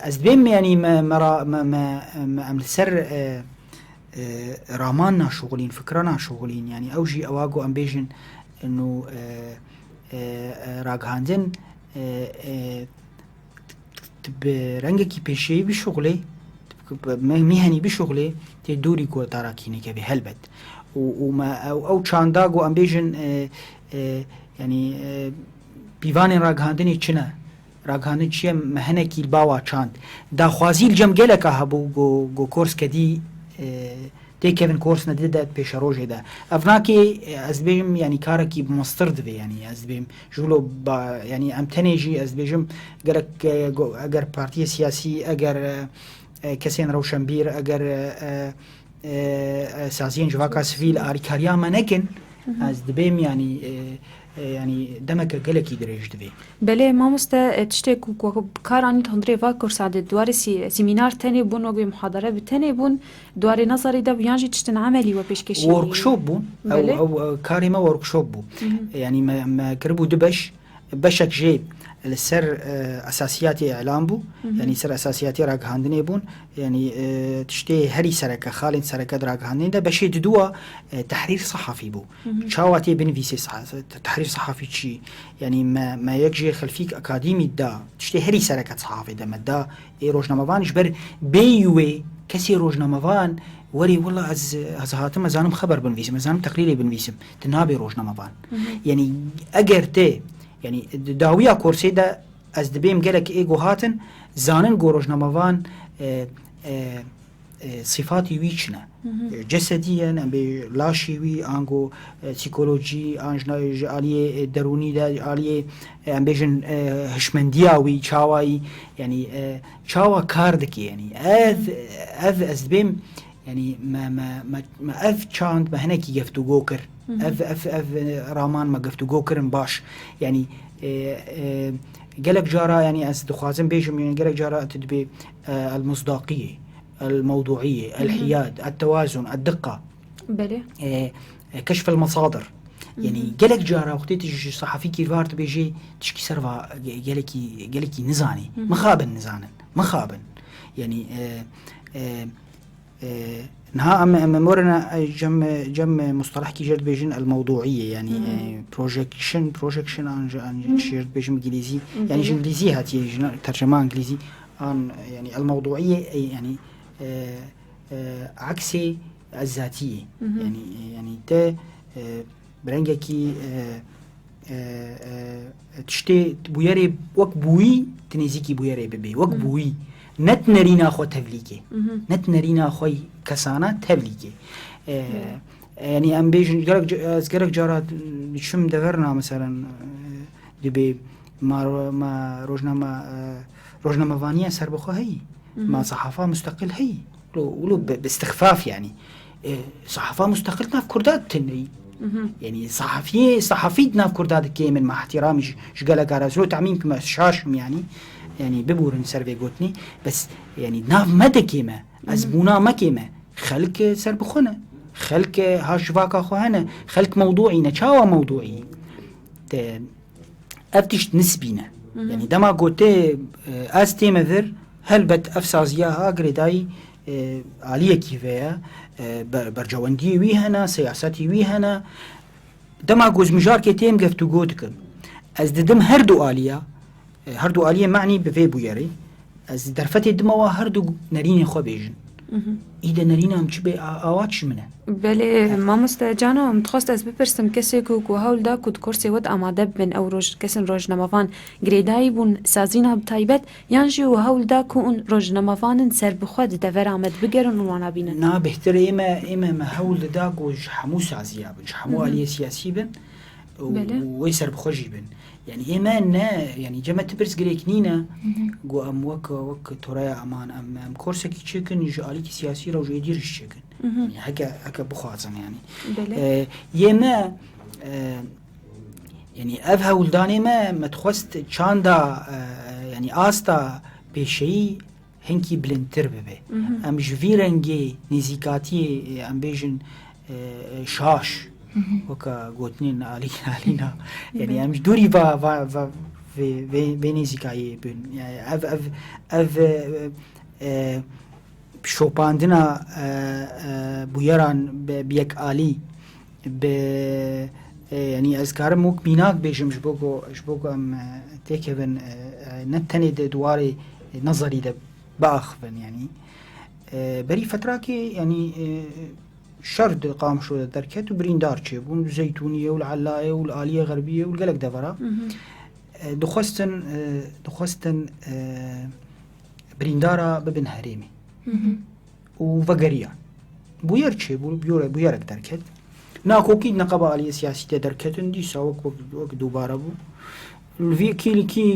از بیم یعنی ما عمل سر رامان شغلين فكرنا شغلين يعني اوجي اواغو امبيجن انه راگ هاندن برنگکی پیشی بشغله مهنی بشغله تدوری کو تراکینی که به هلبت وما او چانداغو امبيجن يعني بيوان راگ هاندنی چنه راگ هاندن چیه مهنکی باوا چاند دا خوازیل جمگلکه هبو گو کورس کدی تي كيفن كورس نديده بيش روجه ده افناكي ازبيم يعني كاركي بمسترد يعني ازبيم جولو يعني امتنيجي ازبيجم قالك اگر بارتي سياسي اگر كسين روشنبير اگر سازين جواكا سفيل اريكاريا منكن ازبيم يعني دمك قالكي دريج دبي بله ما مستا تشتكو كاراني تندري فاكور سعد دوار سيمينار تاني بون وبي محاضرة بتاني بون دوار نظري ده بيانجي تشتن عملي وبيشكشي وركشوب بون او كاريما وركشوب بو يعني ما قربوا دبش بشك جيب السر اساسيات اعلام بو يعني سر اساسيات راگ هاندني بون يعني تشتي هري سركه خالد سركه راگ هاندني ده بشي دوا تحرير صحفي بو شاواتي بنفيسي تحرير صحفي شي يعني ما يجي خلفيك اكاديمي دا تشتي هري سركه صحفي ده مدا اي روزنامه‌وان جبر بيوي كسي روزنامه‌وان وري والله از هاتم زانم خبر بنويسم زانم تقريري بنويسم تنابي روزنامه‌وان يعني اگر يعني داوية كورسي دا از دبيم قالك ايغو هاتن زانن روزنامه‌وان صفاتي ويشنا جسديا ام لاشي وي انغو سيكولوجي انجنا عليه دروني دا عليه ام بيجن هشمندياوي چاواي يعني چاوا كاردك يعني از دبيم يعني ما اف چاند ما هناك يفتو جوكر اف رامان ما گفتگو کرن باش يعني قالك جارة يعني از دخوازن بيجم يعني قالك جارة تدبي المصداقية، الموضوعية، الحياد، التوازن، الدقة، بله كشف المصادر. يعني قالك جارة وقتي تجي صحفي كيفارت بيجي تشكي سرفا قالكي نزاني مخابن نزانن مخابن يعني نها أما مورنا جم مصطلح كي جرد بيجن الموضوعية يعني بروجكشن عن جرد بيجن إنجليزي يعني إنجليزي هاتي ترجمة إنجليزي عن يعني الموضوعية يعني عكسي الذاتية يعني تا برنجكي تشتي بويري وك بوي تنزيكي بويري ببي وك بوي نت نرينا خو تبليكي نت نرينا خوي كسانة تبليكي يعني ام بيجن جرك جارات شم دغرنا مثلا دبي ما روجنامه فانيه سر بخو هي ما صحافه مستقل هي ولو باستخفاف يعني صحافه مستقل ناف كردات تني يعني صحفيتنا في كردات كيمن مع احترامي شقالك راسلو تعميم كما شاشم يعني ببورن سربي قوتني بس يعني ناف مدى كيما أزبونا ما كيما خلق سر بخونا خلق هاشفاكا خوهنا خلق موضوعي نشاوى موضوعي أفتش نسبينا يعني دما قوتي أستي مذر هل بت أفسازياها قرداي عالية كيفية برجواندي ويهنا سياساتي ويهنا دما قوز مجار كتيم قفتو قوتك از ددم هردو آلية معني بفي بويري از درفتي دموا هردو نريني خو بيجن إذا نرينا هم چبه آواتش منه بله ما مستجانا متخواست از بپرسم کسی که هول دا کود کرسی ود آماده بن او کسن روزنامه‌وان گریدایی بون سازینا بتایبت یانجی و هول دا که اون روزنامه‌وان سر بخواد دور آمد بگرن وانا بینن نا بهتر ایما ما هول دا گوش حمو سازیا بن حمو آلیه سیاسی بن و سر بخوجی بن يعني إيمان يعني جمع تبرز قريك نينا قو أم وك ترايا أمان أم كورسك يشكن يجعلك سياسي رو يدير الشكن يعني هكا بخاطن يعني يما يعني أفها ولداني ما تخوست شاندا يعني آستا بشيء هنكي بلنتر ببي أم جفيرنجي نزيكاتي أم بيجن شاش وكا قوتنين علينا يعني مش دوري في بينيزيكاي بن يعني اف شوباندنا بويران بيك آلي يعني أذكار موك بيناك بيجم جبوكو ام تيكفن نتني دواري نظري ده باخفن يعني بري فتراكي يعني شرد قام شو دركت وبريندار بون زيتونية والعلاية والآلية غربية والقلق دفرة دخستن بريندارة ببن هريمي وفقريا بويرتشي بويرك دركت ناكو كيد نقبة آلية سياسية دركتن دي ساوك وقت دوبارة بو في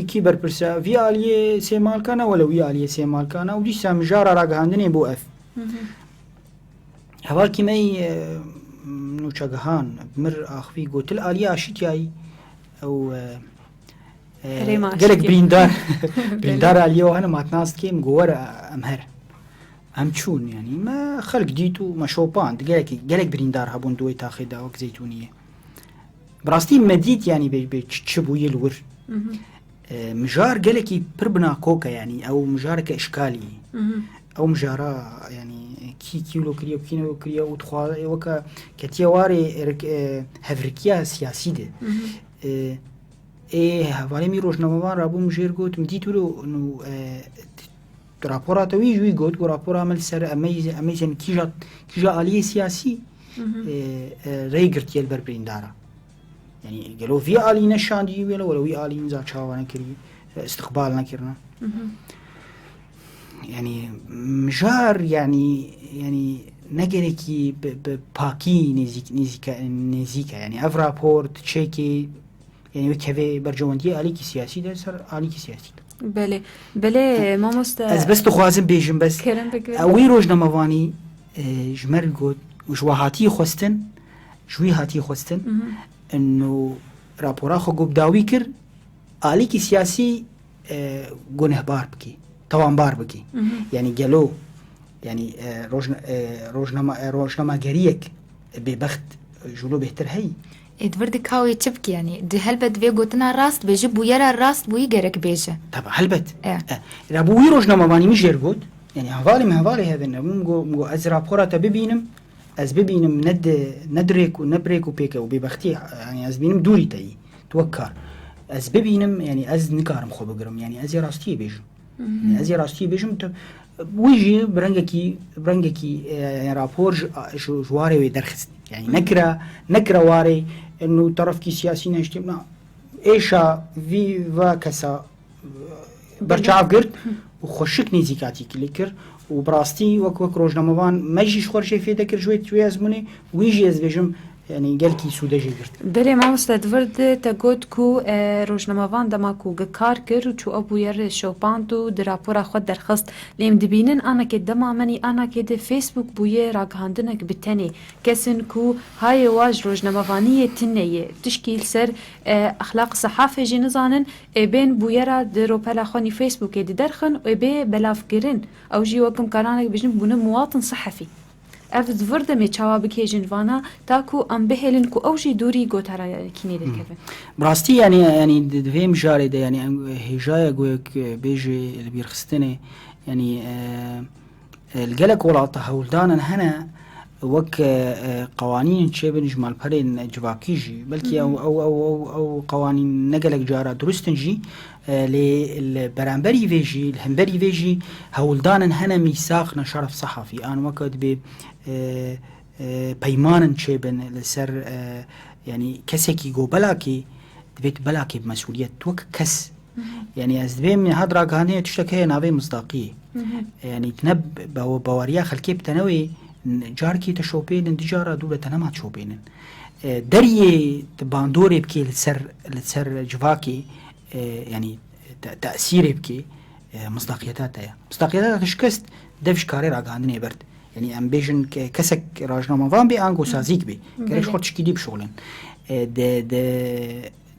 كي بربرسا في آلية سيمال كانا ولا في آلية سيمال كانا ودي سامجارة راقهاندني بو اف هوال كيماي نوچاگهان مر آخوی گوتل آلية عشتياي او قالك بريندار آلية وهنا ماتناست كيم قوار امهر همچون يعني ما خلق ديتو ما شوباند قالك بريندار هبون دوي تاخيدا وك زيتونية براستي مديت يعني بيتشبوية الور مجار قالكي بربنا كوكا يعني او مجارك اشكالي او مجارا يعني كيلو كريا وكيلو كريا وتخوا وكا كتيواري هفركيا سياسي ده هوالي مي روزنامه‌وان رابو مجير قوت مديتولو انه رابورات ويجوي قوت ورابور عمل سر اميزن كيجا آلية سياسي ريقرت يلبر بريندارا يعني قالوا في آلية نشان دي ولا في آلية نزا شاوانا كري استقبالنا كرنا يعني مجار يعني نجركي باكي نزيكا يعني اف رابورت تشيكي يعني وكيفي برجواندي آليكي سياسي ده سر آليكي سياسي بله ما مست از بس تخوازم بيجم بس اوي روزنامه‌وانی جمر قوت وجواهاتي خوستن شوي هاتي خوستن انه رابورا خو قبداوي كر آليكي سياسي گونه بار بكي توان بار بكي يعني قالوا يعني روجنما جريك ببخت جلو بهتر هي ادوردك هاوي تشبك يعني دي هلبت في قوتنا الراست بيجيب ويرى الراست بويقرك بيجا طبعا هلبت اه رابوي روجنما باني مش يرقود يعني هفالي ما هفالي هذا مو از رابورا تبينم از ببينم ندرك ونبرك وبيكا وببختي يعني از بينم دوري تاي توكر از ببينم يعني از نكارم خو بقرم يعني از راستي بيجم يعني از راستي بيجم ويجي برنجكي رابور جواري ويدرخست يعني نكرة واري انه طرف كي سياسي نجتمع ايشا في كسا برشعب قرد وخشك نزيكاتي كليكر وبراستي وك روجناموان ما يجيش خورشي في ذاكر شوية ازموني ويجي از بيجم يعني قال كي سودا جيرت بله ما مستدورد تقول كو روزنامه‌وان دما کو گکار کر چو ابو یر شوپاندو در راپورا خود درخست لیم دبینن انا که دما منی انا که د فیسبوک بویه راگهاندنک بتنی کسن کو های واج روزنامه‌وانی تنیه تشکیل سر اخلاق صحافه جنزانن بین بویرا درو پلا خونی فیسبوک دی درخن و به بلاف گرن او جی وکم کارانک بجن بونه مواطن صحفي افز ورده می چاوا بکیجن وانا تاکو ام بهلن کو اوجی دوری گوتارا کینی دکبن براستي يعني دفيم جاري ده يعني هجايا قويك بيجي اللي بيرخستني يعني الجلك ولا تهولدان هنا وك قوانين تشبن جمال برين جواكيجي بلكي او قوانين نقلك جارا درستنجي للبرامبري فيجي الهمبري فيجي هولدان هنا ميثاق شرف صحفي ان وقت ب بيمان تشبن لسر يعني كسكي جو بلاكي دبيت بلاكي بمسؤولية توك كس يعني أزبيم من هاد راقانية تشتكي نابي مصداقية يعني تنب بواريا خلكي بتنوي جاركي تشوبين اندجارة دولة تنما تشوبين دري باندوري بكي لسر جواكي يعني تأثيري بكي مصداقيتها تشكست دفش كاري راقانية برد يعني ام بيجن كسك راجنامه وان بي انگو سازيك بي كريش خود تشكيدي بشغلن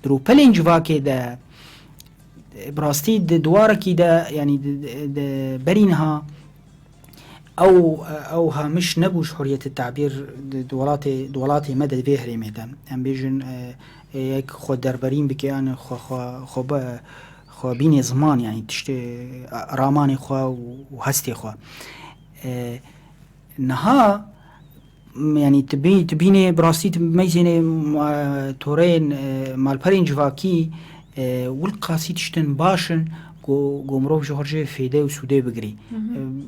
درو بلين جواكي دا براستي دواركي دا يعني برينها او ها مش نبوش حرية التعبير دولاتي مدى فيهري ميدان ام بيجن يك خود دربرين بكي انا خو بيني زمان يعني تشتي راماني خو وهستي خو نها يعني تبيني براستي تميزيني تورين مالبرين جواكي والقاسي تشتن باشن قومروف جورجي فيدي وسودي بقري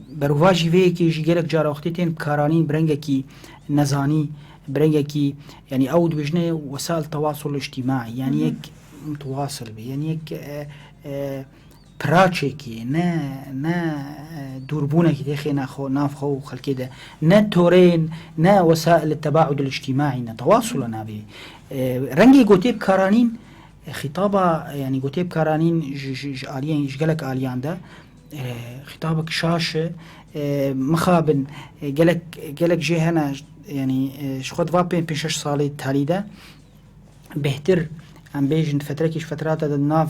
برواجي فيكي جيلك جارا وقتين بكارانين برنجكي نزاني برنجكي يعني اود بجنه وسائل التواصل الاجتماعي يعني يك متواصل بي يعني يك پراچێکی دووربوونێکی دێخێ نافخۆ و خەڵکێدا نە تۆرێن نا وسائل التباعد الاجتماعي نتواصل نابێ ڕەنگی گوتێ بکارانین خطابە يعني گوتێ بکارانین ئالیان گەلک ئالیاندا خطابك شاشة مخابن گەلک جێ هەنا يعني شخۆت وا پێ 6 ساڵی تالیدا بهتر ئەم بێژن فترەکیش فتراتە ناو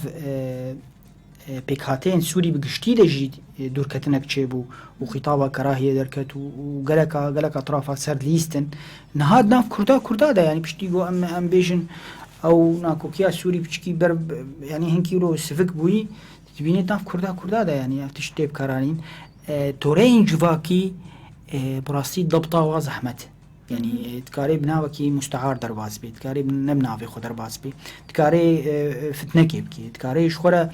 بكهاتين سوري بقشتي لجي دور كتنك تشيبو وخطابة كراهية دركت وقالك أطرافها سرد ليستن نهاد ناف كردا دا يعني بشتيقو أم بيجن أو ناكو كيا سوري بشكي برب يعني هنكيلو سفك بوي تبيني ناف كردا دا يعني تشتي بكارانين تورين جواكي براستي ضبطة وزحمت يعني تكاري بناوكي مستعار درباز بي تكاري نبناوي خو درباز بي تكاري فتنكي بكي تكاري شخورة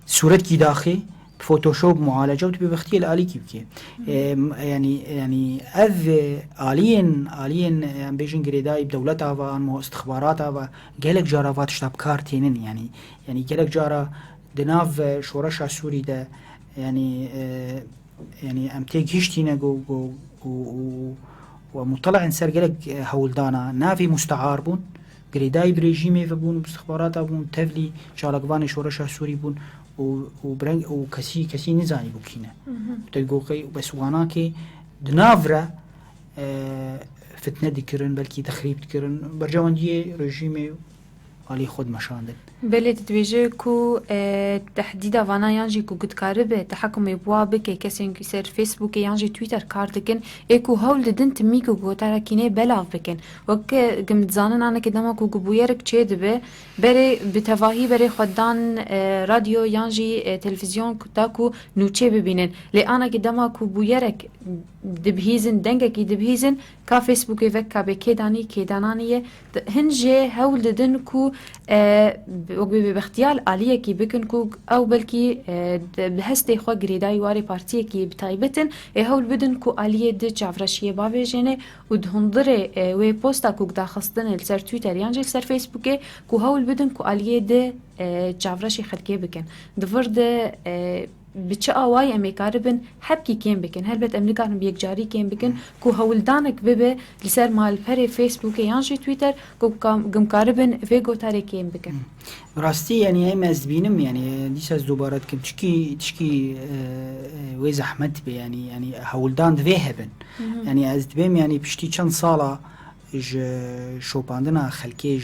صورت كي داخي بفوتوشوب معالجة وتبي بختي الآلي كي بكي يعني أذ آلين بيجن قريداي بدولتها وان استخباراتها وقالك جارة واتشتاب كارتينن يعني قالك جارة دناف شورشا سوري دا يعني أمتيك هشتينا ومطلع انسر قالك هولدانا نافي مستعار بون قريداي بريجيمي فبون باستخباراتها بون تفلي شارقواني شورشا سوري بون وبرنج وكسي نزاني بوكينا تلقوكي بس واناكي دنافرا فتنه دکرن بلکی تخریب دکرن برجواندی رژیم علی خود مشاندن. بله تدویجه کو تحدید وانا یانجی کو گدکاره به تحکم بوابه که کسی که سر فیسبوک یانجی تویتر کار دکن اکو هول ددن تمی کو گوتارا کینه بلاف بکن وکه گمت زانن آنه که دما کو گبویرک چه دبه بره بتواهی بره خوددان رادیو یانجی تلویزیون تا کو نوچه ببینن لی آنه که دما کو بویرک دبهیزن دنگه کی دبهیزن کا فیسبوک وک کا به کدانانیه هنجه هول ددن کو وقتی باختیار عالیه کی بکن کو او بلکی به هستی خو گریدای واری پارتیه کی بتایبتن هول بدن کو عالیه د چافرشیه باویجنه و دهندره و پوستا کو داخستن سر تویتر یانجی سر فیسبوک کو هول بدن کو عالیه د چافرشی خلکی بکن دورد بچه آوای امیکاربن حبکی کیم بکن هلبت امریکان بیک جاری کیم بکن کو هولدانک ببه لسر مال پر فیسبوک یانجی تویتر کو گمکاربن ویگو تاری کیم بکن راستی یعنی ام از بینم یعنی دیس از دوباره کم تشکی و زحمت به یعنی هولدان دوی هبن یعنی از دبیم یعنی پشتی چند ساله شوپاندنا خلکی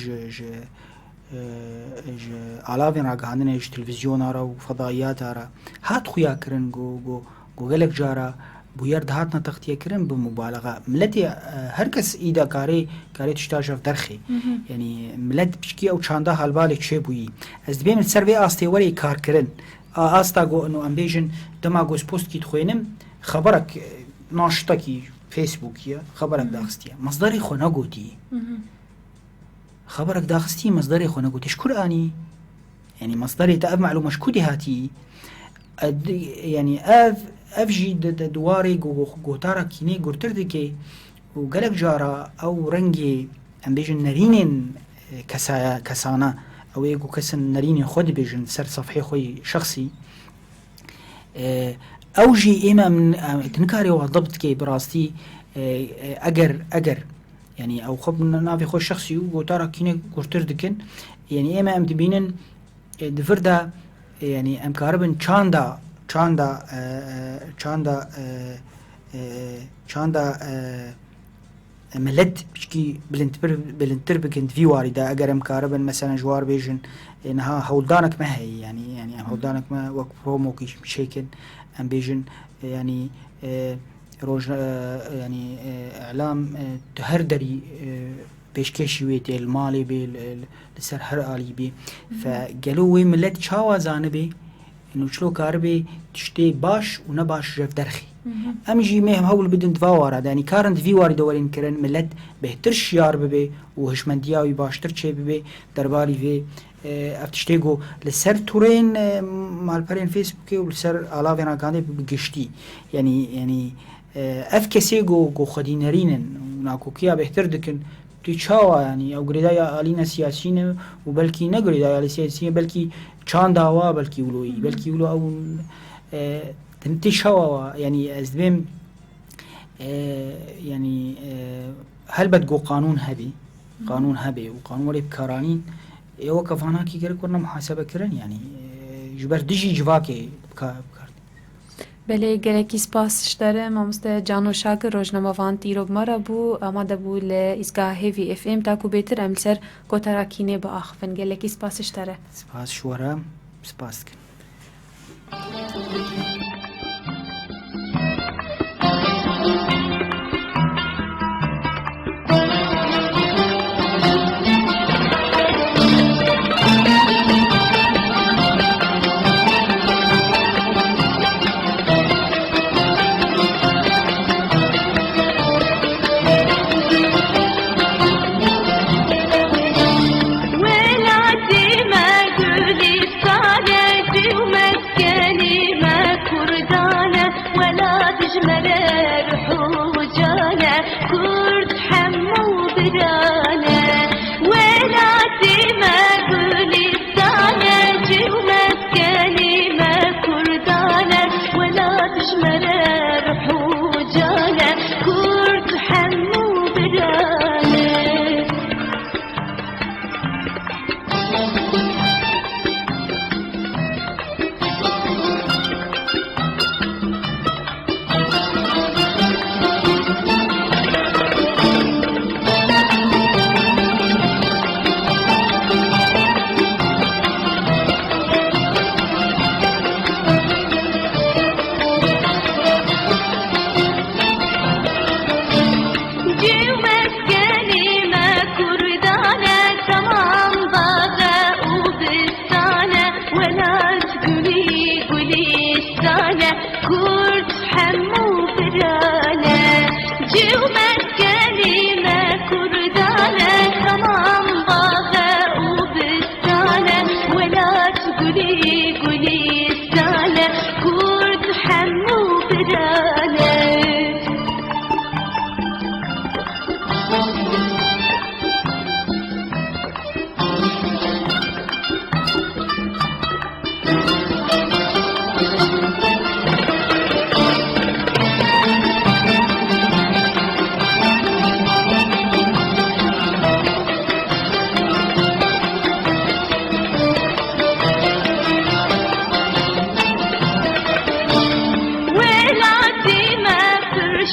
علاوه راگهاندن تلویزیون را و فضاییات را هات خویا کرن گو گلک جارا بویر دهات نتختیه کرن بمبالغه ملتی هر کس ایدا کاری تشتاجف درخی یعنی ملت بشکی او چانده حالبالی چه بویی از دبیم سروی آستی ولی کار کرن آستا گو انو امبیجن دما گوز پوست کی تخوینم خبرک ناشتا کی فیسبوکیه خبرک داخستیه مصدری خو نگوتی خبرك داخستي مصدري خو نقول تشكر اني يعني مصدري تاف معلومه شكودي هاتي يعني افجي دواري غوتارا كيني غورتردكي وقالك جارا او رنجي ام بيجن نرينين كسانا او يقو كسن نرينين خود بيجن سر صفحي خوي شخصي اوجي اما من تنكاري وضبط كي براستي اجر يعني او خب نافي خو شخصي وترى كيني كورتر دكن يعني اما ام دبينن دفردا يعني ام كاربن چاندا ملت بشكي بلنتر بكنت في وارده اگر ام كاربن مثلا جوار بيجن انها هولدانك ما هي يعني هولدانك ما وك برومو كي شيكن ام بيجن يعني روج يعني اعلام تهردري بيشكشي ويت المالي لسر هر آلي بي فقالوا وي ملت شاوا زانبي انه شلو كاربي تشتي باش ونباش جف درخي امجي مهم هول بدن دفاوار يعني كارنت في وارد ولين كرن ملت بهتر شيار ببي وهشمندياوي باشتر چه ببي درباري في افتشتيگو لسر تورين مال برين فيسبوك ولسر علاوه كاندي بگشتي يعني اف کسی گو خودی نرینن ناکوکیا بهتر دکن تو چاوا يعني او گریدای آلینا سیاسیین و بلکی نگریدای آلی سیاسیین بلکی چان داوا بلکی ولو او تنتی چاوا يعني از بیم يعني هل بدگو قانون هبی و قانون ولی بکارانین او کفانا کی کرد کرنا محاسبه کرن يعني جبر دجی جواکی بله گلکی سپاس داره مامسته جانو شاکر روزنامه‌وان تیروب مرا بو آماده بو لإزگاه هیوی اف ام تاکو بهتر امسر کوتاراکینه با آخفن گلکی سپاسش داره سپاس شورا سپاس کن ولادي ما تولي صالتي ومسكني ما تقولي قوليستانة كرد حمو برانة جو كلمة كردانة تمام باغة وبستانة ولا تقولي قوليستانة كرد حمو برانة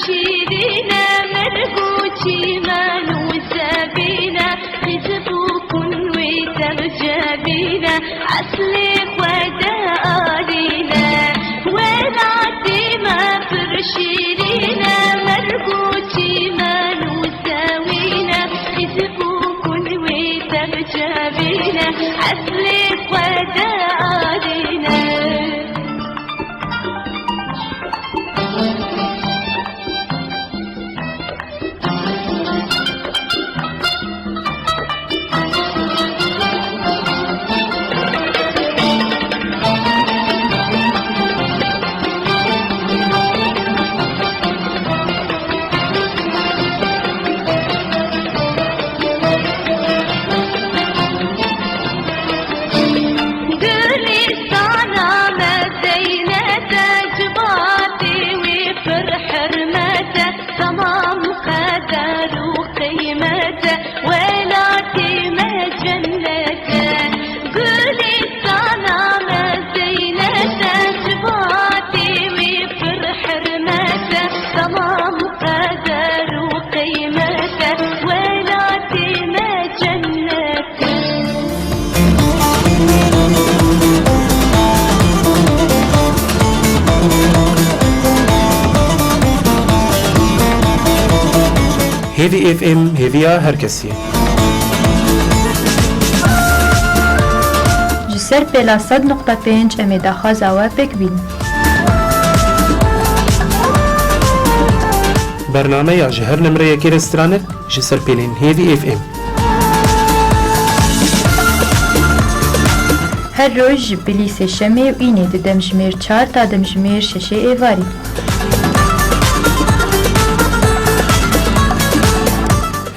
شيرينا مرقوتي مانو سابينا خزبوكن وترجبينا عسلي ودا آلينا ولعتي ما فرشيرينا مرقوتي مانو ساوينا خزبوكن وترجبينا عسلي ودا آلينا تمام قدر وقيمته ولا قيمة جنته قولي سلام زينته جباتي وفرح حرمته تمام قدر وقيمته ولا قيمة جنته هیوی اف ام هیویا هر کسی جسر پلا 100.5 امید خواز و پک بین برنامه یا جهر نمره یکی رسترانه جسر پیلین هیوی اف ام هر روز بلیس شمی و اینی دمجمیر 4 تا دمجمیر 6 ایواری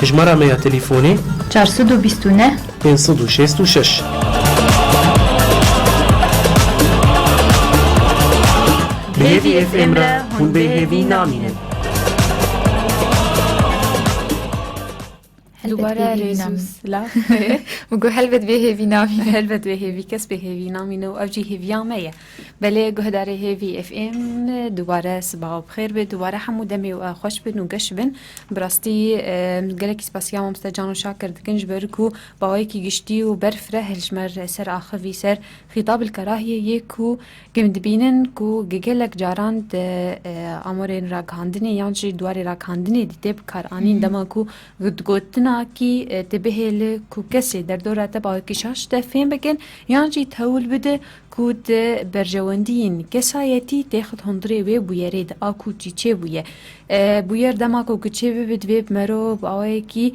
هجمارا میا تليفوني 429 566 بهيفي اف ام را هون بهيفي نامينن دوباره ريزوس لا مگو هلبت به هیوی نامینه هلبت به هیوی کس به هیوی نامینه و اوجی هیویامه بله گهدار هیوی اف ام دوباره صباح بخیر به دوباره حمو دمی و خوش بن و گش بن براستی گلکی سپاسیام مستجان و شاکر دکنج برکو باوی کی گشتی و برفره هلشمر سر آخوی سر خطاب الکراهیه یکو گمد بینن کو گگلک جاراند امورین را کاندنی یانجی دواری را کاندنی دیتب کار آنین دما کو گوتنا کی تبهل کو کسی در دورت با کشاش تفهم بکن یانجی تول بده کود برجواندین کسایتی تاخد هندری و بویرید آکو چیچه بویه بویر دما کو کچه ببد وب مرو باوی کی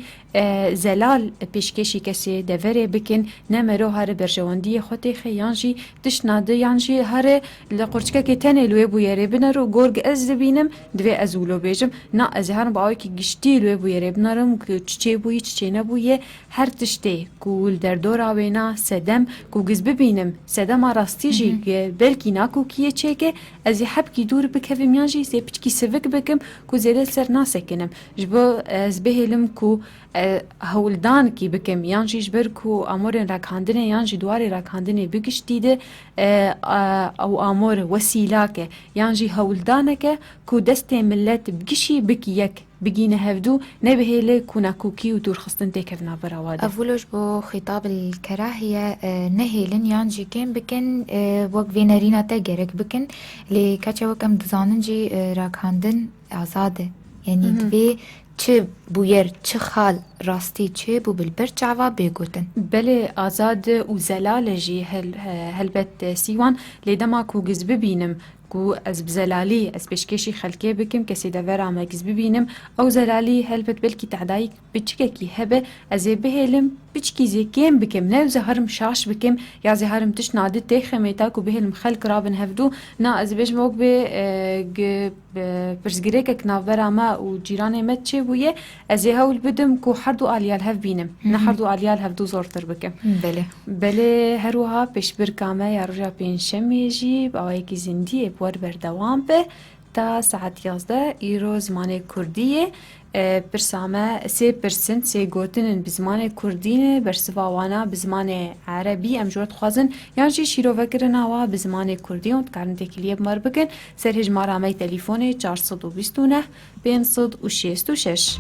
زلال پیشکشی کسی دوره بکن نمرو هر برجواندی خودی خیانجی تشناده یانجی هر لقرچکه که تنه لوی بویره بنرو گرگ از بینم دوی ازولو بیجم نه از هر باوی کی گشتی لوی بویره بنرم که چیچه بویه چیچه نبویه هر تشته کول در دور آوینا سدم کو گز ببینم سدم راستیجی بلکی ناکو کیه چکه از حب کی دور بکویم یانجی سی پچکی سوک بکم کو زیاد سر ناسکنم جبو از بهلم کو هولدان کی بکم یانجی جبر کو امورن راکاندنه یانجی دواری راکاندنه بگشتیده او امور وسیله که یانجی هولدانه که کو دست ملت بگشی بکی یک بگینه هفدو نبهله كوناكوكي ودور خصن تكفنا براواد أفولوش بو خطاب الكراهية نهيلن يانجي كين بكن وق فينرينا تاجرك بكن لكاتشا وكم دزاننجي راكاندن آزاده يعني دبي چه بویر چه خال راستی چه بو بالبر چعوا بيگوتن بله آزاد و زلال جی هلبت سیوان لیدما کو گز ببینم کو از بزلالی از بشکشی خلکه بکم کسی دورا ما گز ببینم او زلالی هلبت بلکی تعدایی بچکه کی هبه از بهلم بچکی زیکیم بکم نه زهرم شاش بکم یا زهرم تش نادت تخمیتا کو بهلم خلق رابن هفدو نا از بش موق به برزگریک کناورا ما و جیران مت چه بویه از هول بدم کو حردو آلیال هف بینم نه حردو آلیال هفدو زورتر بکم بله بله هروها پیشبر کامه یا رجا پینشمی جی با یکی زندی بور بردوام به تا ساعت 11 ایرو زمان کردیه برسامه 3% سه گوتن بزمان کردینه برسواوانا بزمان عربی ام جورت خوازن یعنی شیرو وکرنا و بزمان کردی و تکارن تکلیه بمار بکن سر هجمارا می تلیفون 429 566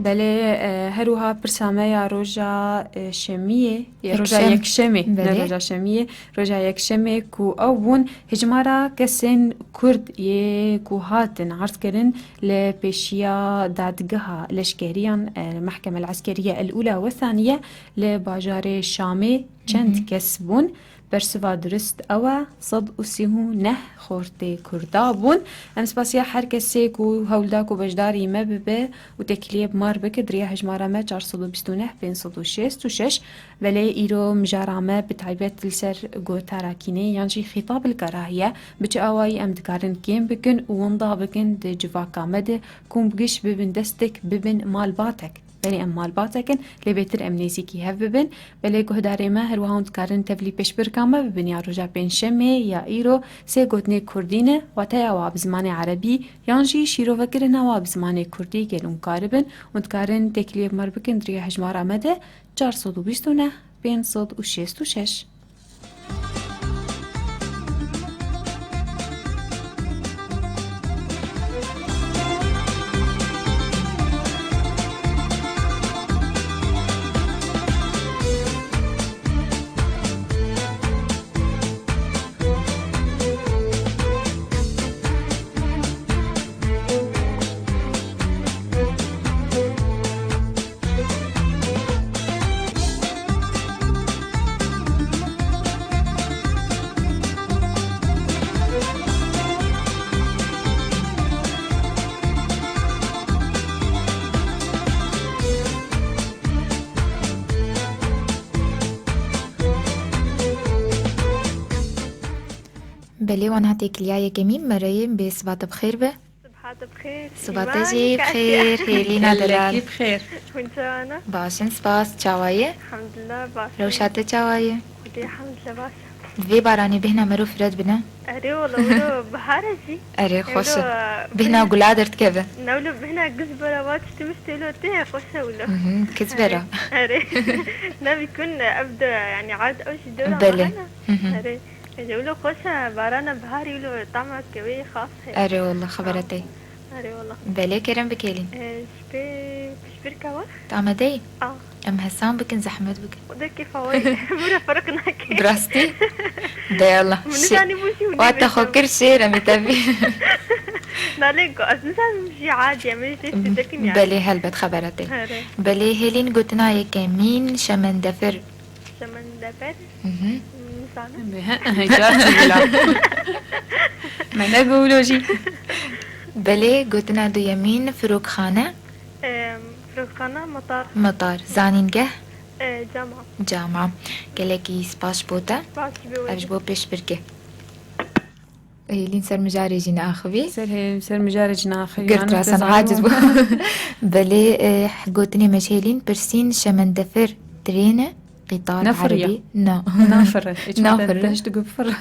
بله هروها برسامه یا روژا شمیه روژا یک شمی نه روژا شمیه روژا یک شمی کو اون هجمارا کسین کرد یه کو هاتن عرض کردن لبشیا دادگاه لشکریان المحكمة العسكرية الأولى والثانية لباجار شامي چند کسبون برسوا درست أوا صد أسيهو نه خورتي كردابون أم سباسيا هر کسی کو هولداك و بجداري مببه و تكليب مار بكدريا هجمارامه 429 566 ولی ایرو مجارامه بتعبيت لسر گوتاراكيني يعني خطاب الكراهية بچ آواي ام دكارن كيم بكن وونضا بكن دي جواكا مده كون بگش ببن دستك ببن مال باتك بلی امال باتکن لبیتر امنیزی کی هف ببن بلی گهداری ما هر وهاند کارن تبلی پیش برکامه ببن یا رجا بین شمه یا ایرو سه گوتنی کردینه و تایا واب زمان عربی یانجی شیرو وکرن واب زمان کردی گلون کاربن و کارن تکلیف مر بکن دریا هجمار آمده 429 566 بله وانا تكليا جميل مريم بصباط بخير به صباحات بخير صباط جي بخير هيلينا دلال بخير وانت انا باشن سباس چاوايه الحمد لله باش روشات چاوايه ودي الحمد لله باش في باراني بهنا مرو فرد بنا اري والله ولو بهارجي اري خوش بهنا قلادرت كذا نولو بهنا قزبرة وات تمستلو تيه خوشة ولا كزبرة اري نبي كن ابدا يعني عاد اوش دورة بلي اري يقولوا خوشة بارانا بهاري يقولوا طعمها كوي خاص اري والله خبرتي اري والله بلي كرم بكيلين شبير كوا طعمة دي ام هسام بكن زحمت بكن وده كيف هواي مرة فرقنا كيف براستي ده يلا وقت خكر شير امي تبي ناليكو اساسا مش عادي مش تتكين يعني بلي هلبت خبرتي بلي هيلين قلتنا يكمين شمندفر شمندفر ما نقولوا جي بلي قلتنا دو يمين فروق خانة فروق خانة مطار زانينجه جامعة قالكي سباش بوتا أبش بو بيش بركة هيلين سر مجاري جينا آخوي سر مجاري جينا آخوي قلت راسا عاجز بو بلي قلتني مش هيلين برسين شمندفر ترينه قطار نفرية. عربي نافر نافر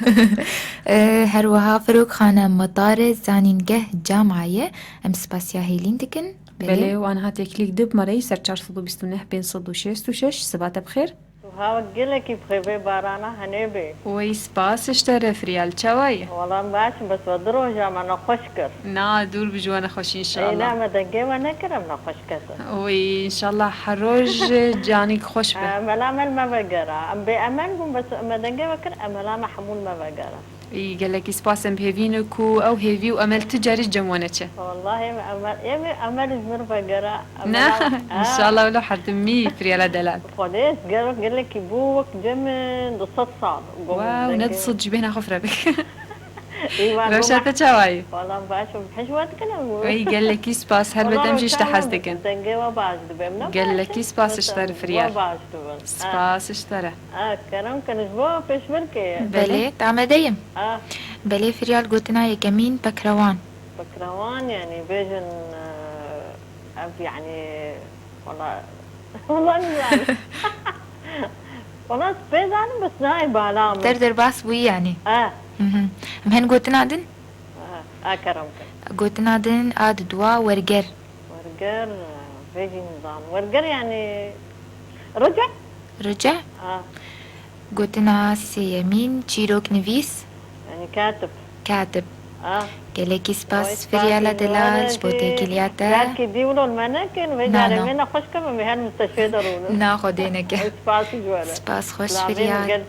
هروها فروق خانة مطار زانينجه جامعية ام سباسيا هيلين دكن بلي وانا هاتي كليك دب مري سر 429 566 صباح بخير ها وقلك بخيبي بارانا هنبي وی سپاس اشتره فریال چوایی والله باش بس ودرو جامع نخشكر نا دور بجوانا خوش ان شاء اي لا الله ما دنقي وانا كرم نخشكر وی ان شاء الله حروج جانيك خوش به ملامل ما بقرا ام بأمل بم بس ما دنقي وكر ملامل حمول ما بقرا ای گلکی سپاس ام هیوینو کو او هیوی و امل تجاری جمونه چه والله ما امل يمي امل جمر بقرا نه ان شاء الله ولو حتمي فريالا دلال خديت قال لك يبوك جمن ضصت صعب واو ندصد جبهنا خفرة بك ايوه روشة چاوایی والله باشو بحشوات كلام ای گلکی سپاس هل بدم جيش تحز دكن دنقي وباش دبم گلکی سپاس اشتر فريال سپاس اشتره كرم كان جبوه فيش ملكي بله تعمل دايم بله فريال قلتنا يكمين بكروان بكروان يعني بيجن يعني والله والله ما والله سبيز أنا بس نايب علامة تردر باس بوي يعني مهن قلتنا دن كرم قلتنا دن آد دوا ورقر بيجي نظام ورقر يعني رجع قلتنا سيمين تشيروك نفيس يعني كاتب كليكي سباس فريالا دلال جبوتي كلياتا لا كدي ولو المناكن ويجعل منا خوش كما بهان مستشفى ضروري ناخدينك سباس جوارة سباس خوش فريال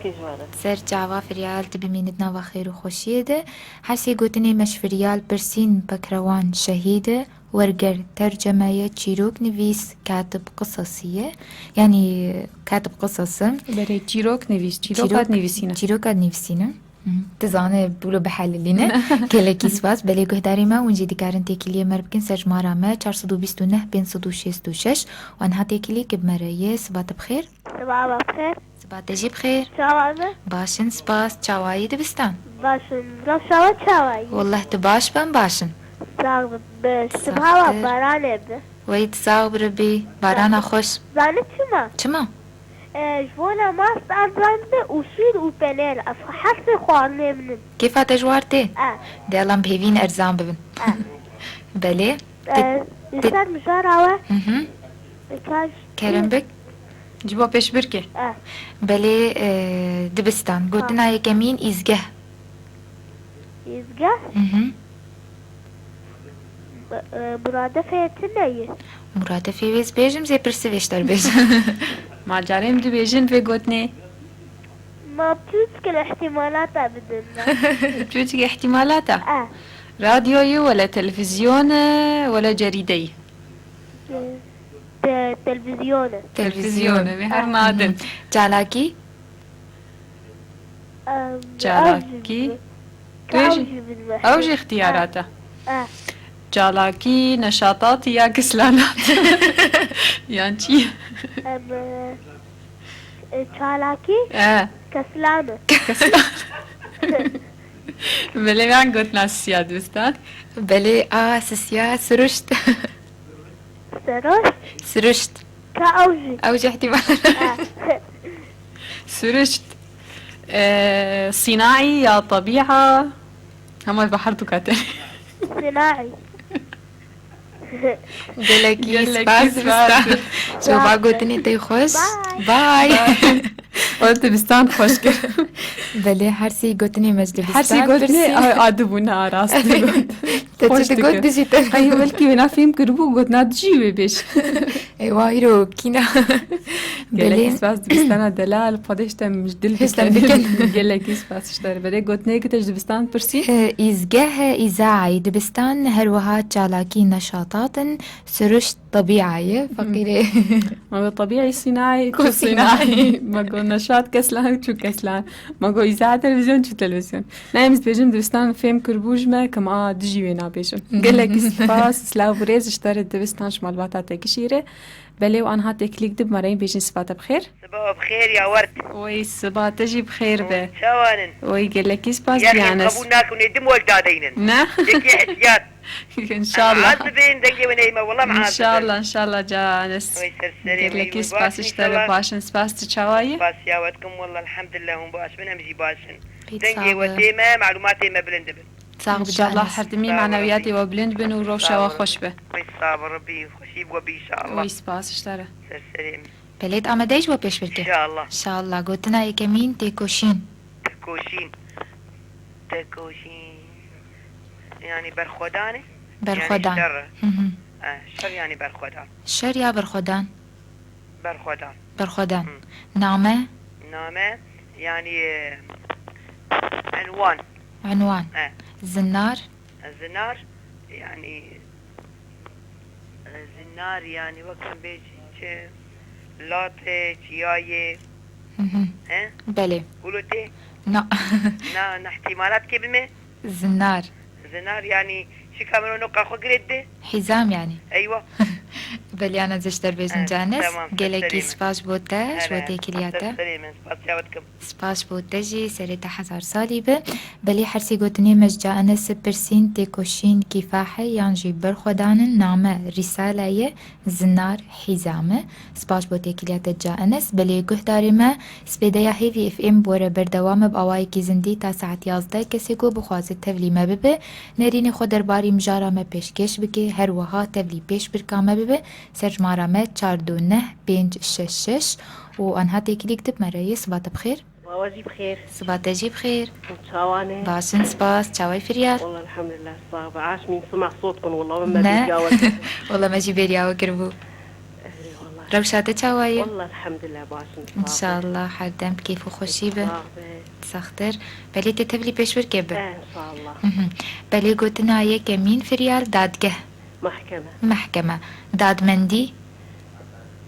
سر جاوا فريال تبي ميندنا وخير وخوشيدة حسي قوتني مش فريال برسين بكروان شهيدة ورقر ترجمة تشيروك نفيس كاتب قصصية يعني كاتب قصص بري تشيروك نفيس تشيروكات نفيسينا تشيروكات نفيسينا تزانه بولو بحللينا كلكي سباس بلي قهداري ما ونجي ديكارن تيكليه مربكن سجمارا ما 429 566 وانها تيكلي بمرايه سبات بخير صباح بخير سبات تجي بخير شاوانه باشن سباس تشاواي دبستان باشن رشاوة تشاواي والله تباش بن باشن ساغ بس سبحان بارانه به ويت ساغ بربي بارانا خوش زانه چما جوانا ماست أرزانده وشير وبنال حرف خوانه منن كيف تجوارتي؟ دي الله بهيفين أرزان ببن بلي يسار مجارعوه كرم بك جبوا بيش بركي بلي دبستان قلتنا يكمين إزقه مرادفة تنية مرادفة ويز بيجم زي برسيفيشتر بيجم ما جاريم دي بيجن في قوتني ما بتوتك الاحتمالات بدنا بتوتك احتمالاتها راديوي ولا تلفزيون ولا جريدي تلفزيون بهر نادن جالاكي اوجي اختياراته جالاكي نشاطات يا كسلانات يعني شي جالاكي كسلانة بلي ما قلت ناس سياد بستان بلي سياد سرشت سرشت كأوجي احتمال سرشت صناعي يا طبيعة هم البحر كاتل صناعي قلكي سباس شو باقوتني تي خوش باي قلت بستان خوش كر بلي حرسي قوتني مجد بستان حرسي قوتني عادبونا راس تقول ديجيتال ايوه بلكي بنا فيلم كربو قلتنا تجيبي بيش ايوه هيرو كينا بلي سباس بستان دلال قديش تم جدل قلكي سباس اشتر بلي قلتني كتج دبستان برسي إزجاه إذاعي دبستان هروها جالاكي نشاطات سرشت طبيعية فقيرة ما طبيعي صناعي كو صناعي ما قو نشاط كسلان شو كسلان ما قو إذاعة تلفزيون شو تلفزيون نايم بيجم دبستان فيلم كربوج ما كما دجي وينا بيجم قال لك سباس سلاو ريز اشترت دبستان شمال باتاتا كشيرة بلي وأنا هاتي كليك دب مرين بيجن سباتا بخير صباح بخير يا ورد وي صباح تجي بخير به شوانن وي قال لك سباس يا بيانس أخي قبولناك وندم والدادينن نه لك يا احتياط ان شاء الله عازبين دقي ونيمة والله معازبين ان شاء الله ان شاء الله جانس قال لك سباس اشتري باشن سباس تشاواي سباس يا ودكم والله الحمد لله هم باش منهم جي باشن دقي وتيمة معلوماتي ما بلندبن ان شاء الله حردمي معنوياتي وبلند بن وروشة وخوش به ويصابر ربي خوشي بوبي ان شاء الله ويسباس اشترى سلسليم بليت آمدهش و پیش ان بركه شاء الله. ان شاء الله قوتنا يكمين تيكوشين. تكوشين يعني برخودانه. برخودان. يعني مهم. شر يعني برخودان. شر يا برخودان. برخودان. برخودان. نامه. نامه يعني عنوان. عنوان. زنار. الزنار يعني الزنار يعني وقت بيجي لاته جيايه. بله. قولوا تي. نا. نا احتمالات كلمه. زنار. زنار يعني شو كاميرو نقا خو قريده. حزام يعني. ايوه. بلي انا زشتر بيزن جانس قالكي سليمة. سباش بوتاش ودي كلياتا سباش بوتاجي سريتا 1000 سالي به بلي حرسي قوتني مججا انا سبرسين تيكوشين كفاحي يانجي برخودان نامه رسالة زنار حزامه سباش بوتي كلياتا جا انس بلي قهداري ما سبيدايا هيفي اف ام بورا بردوام باواي كي زندي تا ساعت 11 كسي قو بخوازي تفلي ما ببه نريني خو درباري مجارا ما پیشکش بكي هر وها تفلي پیش بركا ما ببه سرجمارة ما 42566 وأنها تيكلي كتب مرأي صباح بخير. واجي بخير. صباح تجي بخير. شاواني. باشن سباس تشاوي فريال. والله الحمد لله صعب عاش من سمع صوتكم والله ما بيجاوز. والله ما جيبيريا وقربو. روشاتة تشاوي. والله الحمد لله باشن. إن شاء الله حردم بكيف وخشيبة. سختر بلي تتبلي بيشور كبه. إن شاء الله. بلي قلتنا هي كمين فريال دادقه. محكمة داد مندي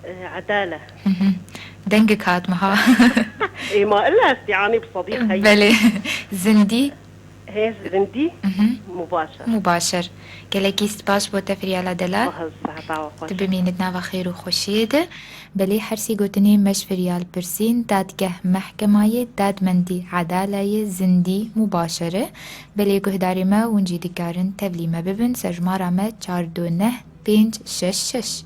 عدالة دنقك هاد مها اي ما إلا استعاني بصديق هي بلي زندي هي زندي مباشر كلاكي سباش بوتا فريالا دلال تبميندنا بخير وخشيد بلي حرسي قوتني مش فريال برسين دادقه محكمة داد مندي عدالة زندي مباشرة بلي قهداري ما ونجي دكارن تبلي ما ببن سجمارا ما 42566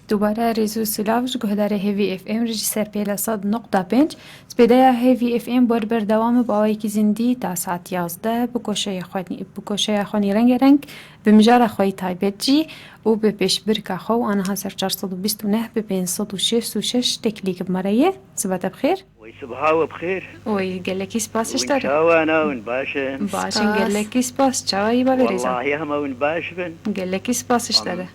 دوباره ریزو سلاوش گهدار هیوی اف ام رجی سر پیلا 100.5 سپیدایا هیوی اف ام بر بردوام با آوی کی زندی تا ساعت 11 بکوشه خانی رنگ بمجار خوی تایبت جی و به پیش برکا خو آنها سر 429 به 566 تکلیک بمرایه سبت بخیر وي صباحا بخير وي قال لك سباس اشتري انا وين باشا باشا قال لك سباس تشاوي بالريزا والله يا هم وين باشا قال لك سباس اشتري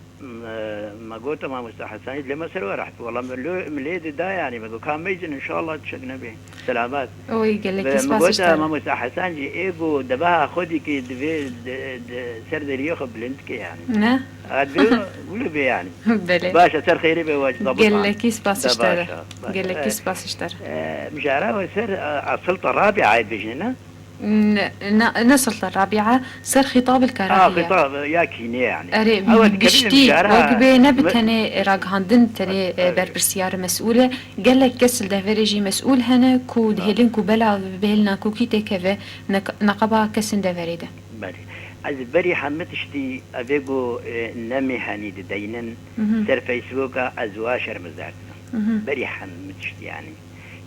ما قلت ما مستحسن لما سروا رحت والله من ليد دا يعني ما كان ميجن ان شاء الله تشقنا به سلامات وي قال لك سباس اشتري ما مستحسن جي ايجو دبها خدي كي دبي سرد ريخ بلنتك يعني نه قولوا بي يعني بلي باشا سر خيري بواجه ضبط قال لك سباس اشتري قال لك سباس اشتري مش عارف سر السلطة الرابعة عاد بيجينا السلطة الرابعة صار خطاب الكراهية خطاب ياكيني يعني أري بشتي وقبي نبتني راق هندن تري بربرسيار مسؤولة قال لك كسل دافريجي مسؤول هنا كود هيلين كو بلا بهلنا كو كيتي كذا نقبا كسن دافريده بلي از بري حمتشتي ابيغو نمي هني دينن سر فيسبوك ازواشر مزارتنا بري حمتشتي يعني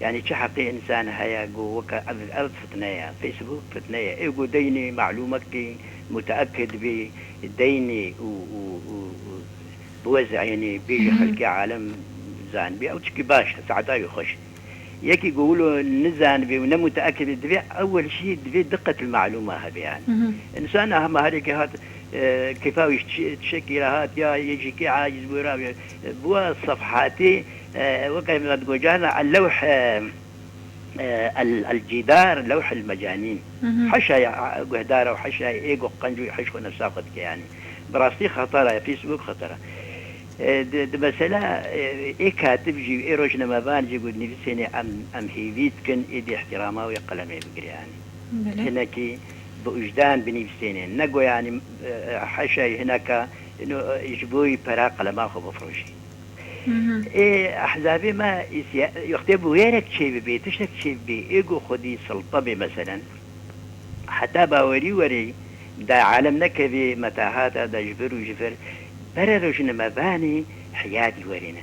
يعني چه حقي إنسان هيا جو وكا الأرض فتنية فيسبوك فتنية إيجو ديني معلومات كي متأكد بديني بوزع يعني بيجي خلقي عالم زان بي أو تشكي باش ساعتها يخش يكي يقولوا نزان بي ونم متأكد دبي أول شيء دبي دقة المعلومة هذه يعني إنسان أهم هذيك هات كيفاوي تشكي هات يا يجي كي عاجز بورا بوا صفحاتي وكيف ما تقول جانا اللوح الجدار لوح المجانين حشا قهدارة وحشا إيجو قنجو يحشو نفساقتك يعني براستي خطرة فيسبوك خطرة مثلا إيه كاتب جي إيه روجنا ما بان جي قد نفسيني أم هيفيت كن إيدي احترامه ويقلمي بقري يعني هناك بوجدان بنفسيني نقو يعني حشا هناك إنه يجبوي برا قلمه بفروشي إيه أحزابي ما يختبوا ويرك شيء بي تشتك شيء بي إيجو خدي سلطبي مثلا حتى باوري وري دا عالم نكبي متاهات دا جبر وجفر برا روجنا مباني حياتي ورينا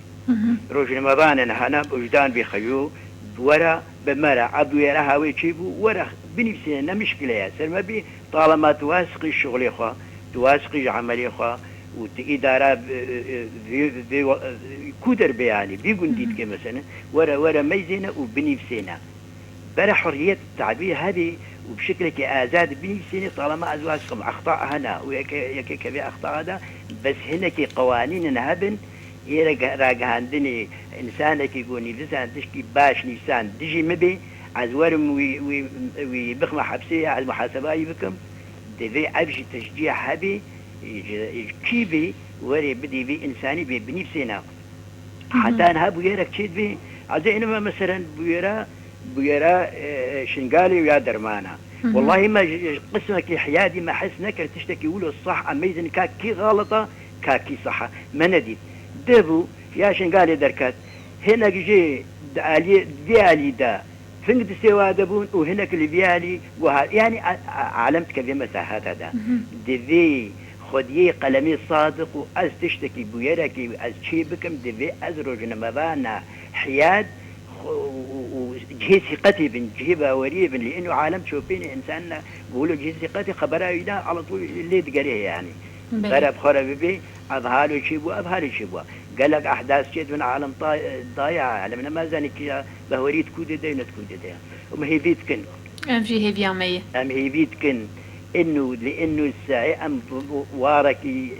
روجنا مباني هنا بوجدان بخيو ورا بمرا عبدو يرا هاوي تشيبو ورا بنفسنا مشكلة يا سلمى بي طالما تواسقي الشغل خوا تواسقي عملي خوا وإدارة كودر بيعني بيقول ديت مثلا ورا ميزنا وبنفسنا برا حرية التعبير هذه وبشكل كآزاد بنفسنا طالما أزواجكم أخطاء هنا ويك كبي أخطاء هذا بس هنا كي قوانين نهبن يراجع عندني إنسانك يقولني بزان تشكي باش نيسان تجي مبي عزورم ويبخم حبسية على المحاسبة يبكم دفي عبش تشجيع هبي كيبي وري بدي بي إنساني بنفسنا حتى نهب ويرك تشيد بي عزي إنما مثلا بيرا شنقالي ويا درمانا والله ما قسمك حيادي ما حس نكر تشتكي ولو الصح أميزن كاكي غلطة كاكي صحة ما نديد دبو يا شنقالي دركات هنا جي ديالي دا فنقد سوا دبون وهناك اللي بيالي يعني علمتك بمساحات هذا دفي خدي قلمي صادق وأز تشتكي بيرك أز شي بكم دفي أزرج نمبانا حياد وجهي ثقتي بن جهبة وريب لأنه عالم تشوفيني إنسان بقولوا جهي ثقتي خبرها يدا على طول اللي تقريه يعني غرب خرب بي أظهار يشيبوا قال لك أحداث شيء من عالم ضايع عالمنا ما زانك بهوريت كودة دينا كودة دينا وما هي بيتكن أم في هيفيا مية أم هي بيتكن إنه لأنه الساعي أم واركي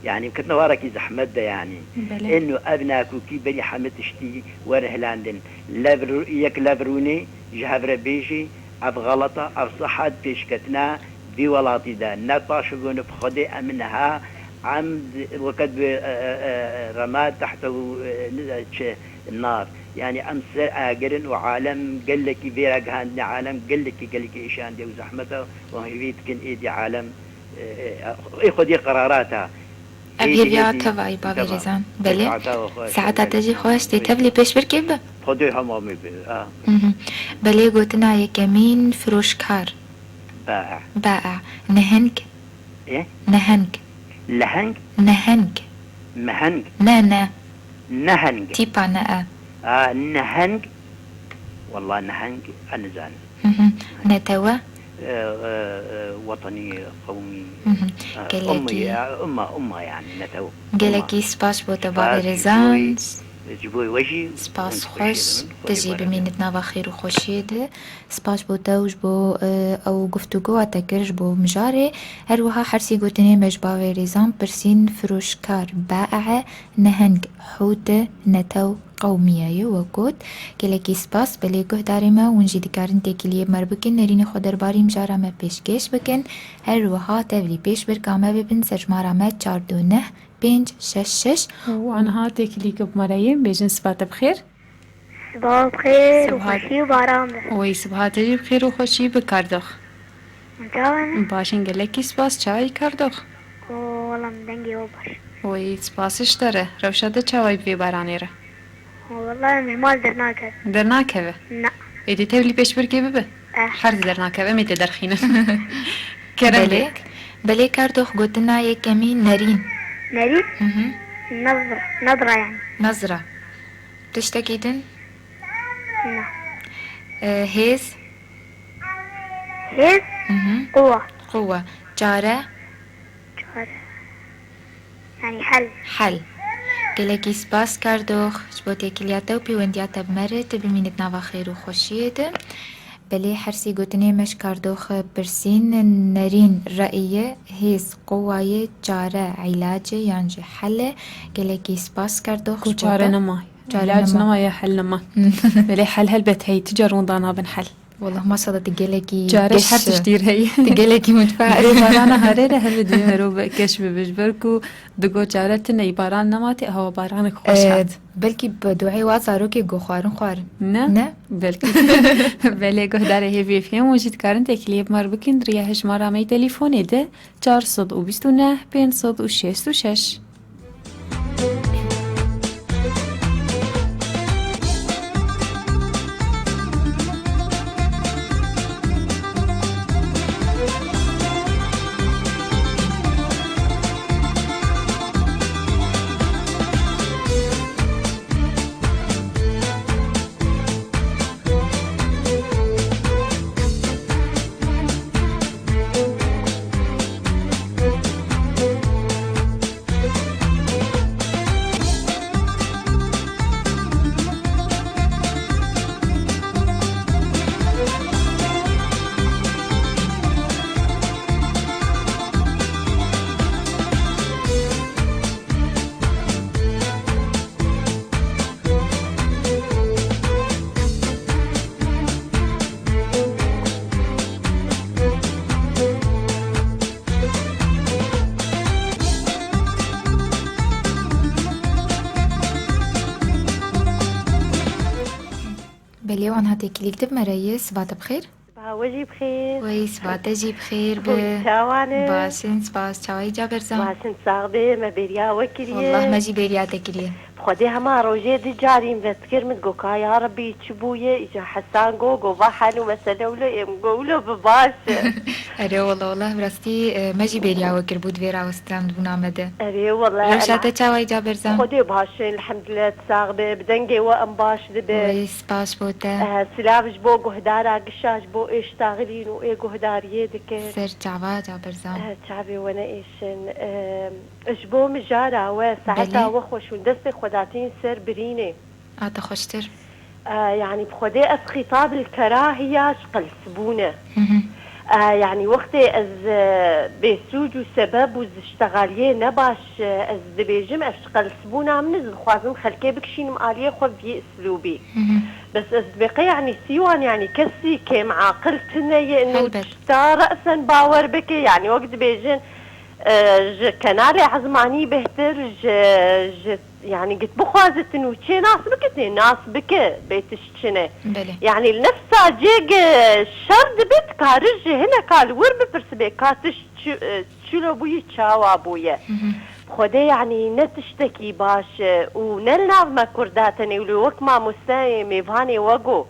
يعني كتنا وراكي زحمة ده يعني بلي. إنه أبناكو كي بني حمتشتي ورهلاندن يك لابروني جهبر بيجي أب غلطة أب صحات بيشكتنا دي ولاطي ده نطاشقون بخدي أمنها عمد وقد رماد تحته النار يعني أمس آجرن وعالم قال لك فيرق هان عالم قال لك إيشان دي وزحمته وهي بيتكن إيدي عالم ياخذ قراراتها أبي تبعي بابي رزان بلي ساعتها تجي خوش تتبلي بيش بركب خديها مامي بلي قلتنا يا كمين فروشكار بائع نهنك ايه نهنك لهنك نهنك مهنك نهنك تيبا نهنك والله نهنك أنزان نتوى وطني قومي أمي يعني نتو قالكي سباس بو تبعي رزان جبوي وجهي سباس خوش تجي بمينتنا بخير وخوشيد سباس بو توج بو او گفتگو اتكرج بو مجاري هروها حرسي قوتني مجباوي رزان برسين فروشكار بائع نهنگ حوت نتو قومية وقود كلاكي سباس بلي گهداري ما ونجي دكارن تاكيلية مربكن نرين خودرباري مجارا ما بيشكش بكن هروها تولي بيش بركامة ببن سجمارا ما 429 566 وأنا هاتيك ليك بمرايم بيجن سبات بخير صباح بخير وخوشي وباران وي صباحتي بخير وخوشي بكاردوخ متابعنا باشن قالكي سباس چاوي كاردوخ والله مدنجي وباش وي سباس اشتره روشاده چاوي بي بارانيره والله مال درناكه درناكه لا ايدي تولي بيش بركي ببه حرز درناكه ميت درخينه كرم بلي كاردوخ قلتنا يا كمين نارين نظرة يعني نظرة تشتكيدن هيز هيز قوة. قوة. جارة يعني حل. حل. گلکی سپاس کردوخ جبو تکلیاتا و پیوندیاتا بمرت بمینت ناوا خیر و خوشیت بلی حرسی گوتنی مش کردوخ برسین نرین رأیه هیز قوایه جاره علاجه یعنی حل گلکی سپاس کردوخ جاره نمای علاج نمای حل نما بلی حل هلبت هی تجارون دانا بن حل والله ما صدت تقلكي جارش حتى تشتير هي تقلكي متفائل باران هريره هل بدي هرو كشف بجبركو دقو جارتنا يباران نماتي هو بارانك خوش بلكي بدوعي وازاروكي جو خوارن نه بلكي بلي قهداري هي في فيهم وجد كارن تكليب مار بكين درياهش مارا مي تليفوني ده 429 566 اليوم هاتيك اللي كتب مريس صباح بخير. وجهي بخير. وي صباحتجي بخير. شاوانه باشن سباس شاوي جابر زمان. باشن صاغبه ما بيريا وكليه. والله ما جي بيريا تكليه. خديها ما روجي دي جاري مذكر متقوكا يا ربي تشبويه اجا حسان جو بحالو مثلا ولا مقولو بباش. اري والله براستي ما جي بيريا وكر بود فيرا وسترام دونا مده. اري والله. روشاته شاوي جابر زمان. خدي باشن الحمد لله صاغبه بدنجي وام باش دبه. وي سباس بوته. سلاف جبو قهدارا قشاش بو ايش تاغلين وايه قهداريه دك. سر جعبا جابر زمان. شعبي وانا ايشن اجبو مجارا وساعتها وخوش وندسي خداتين سر بريني. خوشتر. يعني بخدي از خطاب الكراهية شقل سبونة. يعني وقتي از بيسوج وسبب وز اشتغاليه نباش از دبيجم اشتغل سبونة منزل خوازم خلكي بكشين مقاليه خو بي اسلوبي. بس از بقي يعني سيوان يعني كسي كيم عاقلتنا انه تشتا رأسا باور بكي يعني وقت بيجن كناري عزماني بهتر يعني قلت بخوازت انه شي ناس بكتني ناس بك بيتشتنه يعني لنفسها جيج شرد بيت كارج هنا قال ور بفرسبي كاتش شلو بوي تشاوا بويا خدي يعني نتشتكي باش ونلناف ما كرداتني ولو وك ما مستاي ميفاني وقو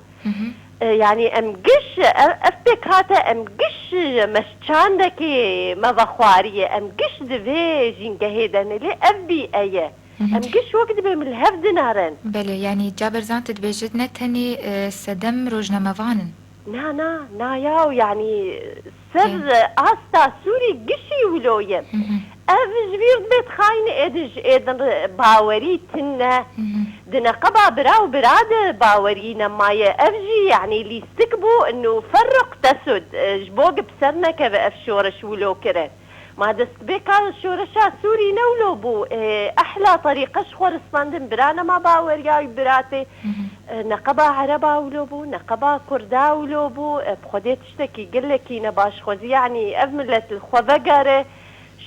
يعني امقش افبك هاتا امقش مشچاندكي مذخوارية امقش دفي جنقهيدن لي ابي ايه امقش وقت بهم الهفد نارن بلي يعني جابر زان تدبيجت نتهني سدم روجنا مفانن نا ياو يعني سر استا سوري قشي ولوية افجبير بيت خاين ادج ايدن باوري تنا دنا قبا براو براد باوري نمايا افجي يعني اللي استكبوا انه فرق تسد جبوق بسرنا كذا افشورش ولو كره ما دست بيكا شورشا سوري نولو بو احلى طريقه شخور اسفندن برانا ما باورياي براتي نقبا عربا ولوبو نقبا كردا ولوبو بخدي تشتكي قلكي نباش خوزي يعني افملت الخوذقره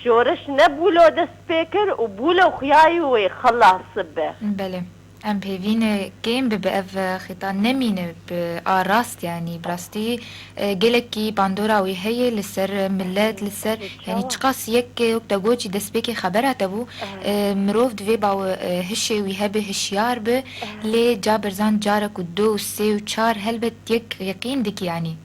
شورش نبولو دست بيكر وبولو خياي ويخلص صبه بله ام بيفين كيم بأف خطان نمين بآراست يعني براستي قلكي باندورا وهي لسر ملات لسر يعني تشقاس يك وكتاقوشي دسبيكي خبرها تبو مروف دوي باو هشي ويهبه هشيار به لي جابر زان جارك ودو وسي وچار هلبت يك يقين دك يعني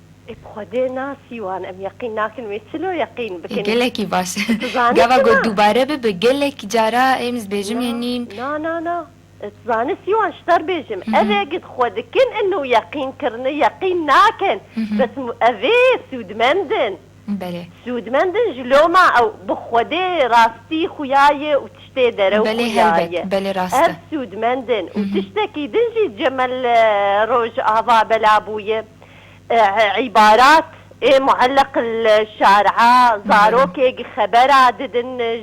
بخدي ناسي وانا ام يقين ناكن مثلو يقين بكن قلكي باش قابا قد دوباره بقلك جارا امز بيجم يعني نا تزاني سيوان شتر بيجم أذي قد خودكن إنه يقين كرني يقين ناكن بس أذي سود مندن بله سود مندن جلوما أو بخودي راستي خياية وتشتي درو خياية بله راسته سود مندن وتشتكي دنجي جمل روج آفا بلابوية عبارات معلق الشارعة زاروك خبرة ددن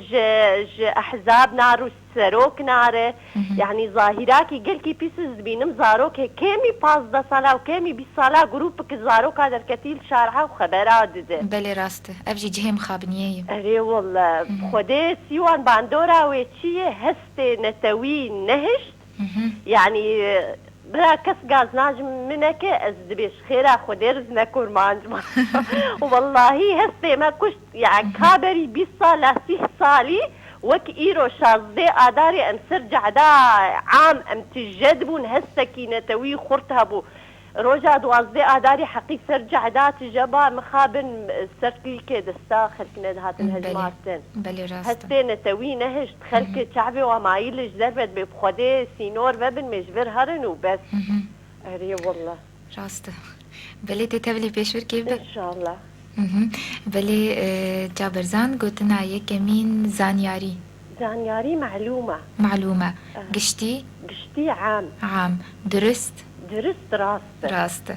أحزاب نار وسروك نار يعني ظاهراكي قلكي بيسز بينم زاروك كيمي 15 سالة وكيمي 20 سالة جروبك زاروك هذا الكتيل شارعة وخبرة ددن بله راسته أبجي جهم خابنية أري والله خدي سيوان باندورا ويتشيه هستي نتوي نهشت يعني برا كس غاز ناجم منك از دبيش خيرا خدير نكور مانج والله هستي ما كشت يعني كابري 20 سالة 6 سالي وك ايرو شازدي اداري ام سرجع دا عام ام تجدبون هستكي نتوي خرتها بو روجا دوازدي اداري حقيق سرجع دا تجبا مخابن سركي كده الساخر كنا هات الهجماتن بلي راسته هستي نتوي نهج خلك شعبي ومايل جذبت بخدي سينور وبن مجبر هرن وبس اري والله راسته بلي تتبلي بيشور كيف ان شاء الله بلي جابرزان قلتنا يكمين زانياري معلومة قشتي عام درست راسته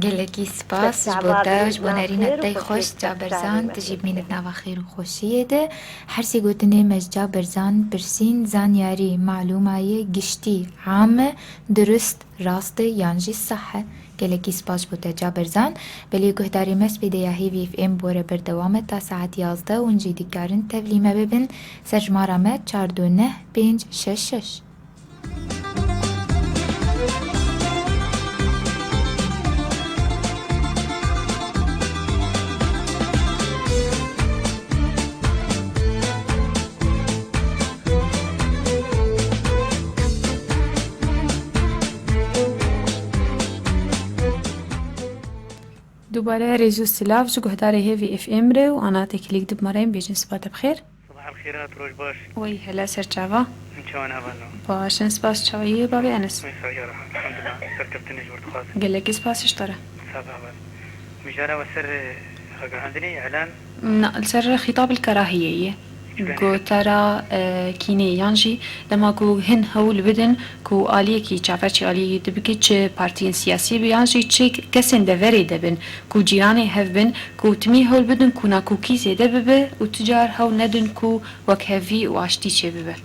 قلكي سباس جبوتاج بونارينا تاي خوش جابرزان تجيب مين ناوا خير وخوشيه ده حرسي قلتني مج جابرزان برسين زانياري معلومة قشتي عام درست راسته يانجي الصحة گلکی سپاس بوده جابرزان بلی گهداری مس بیده هیوی اف ام بوره بردوامه تا ساعت 11 و انجی دیگرن تبلیمه ببین سرجمارامه 429 دوباره ريزو سلاف جو قهداري هيفي اف ام ري وانا تكليك دب مرين بيجن سبات بخير صباح الخيرات روج باش وي هلا سر جافا ان شاء الله باش سباس شويه بابي انس مساء الحمد لله سركبتني جورد خاص قال لك سباس اشترى صباح مجرى وسر عندني اعلان سر خطاب الكراهيه كو ترى كيني يانجي لما كو هن هول بدن كو آلية كي چافرچي آلية دبكي چه پارتين سياسي بيانجي چه كسن دوري دبن كو جيراني هف بن كو تمي هول بدن كو ناكو كي زيده ببه و تجار هول ندن كو وك هفي و عشتي چه ببه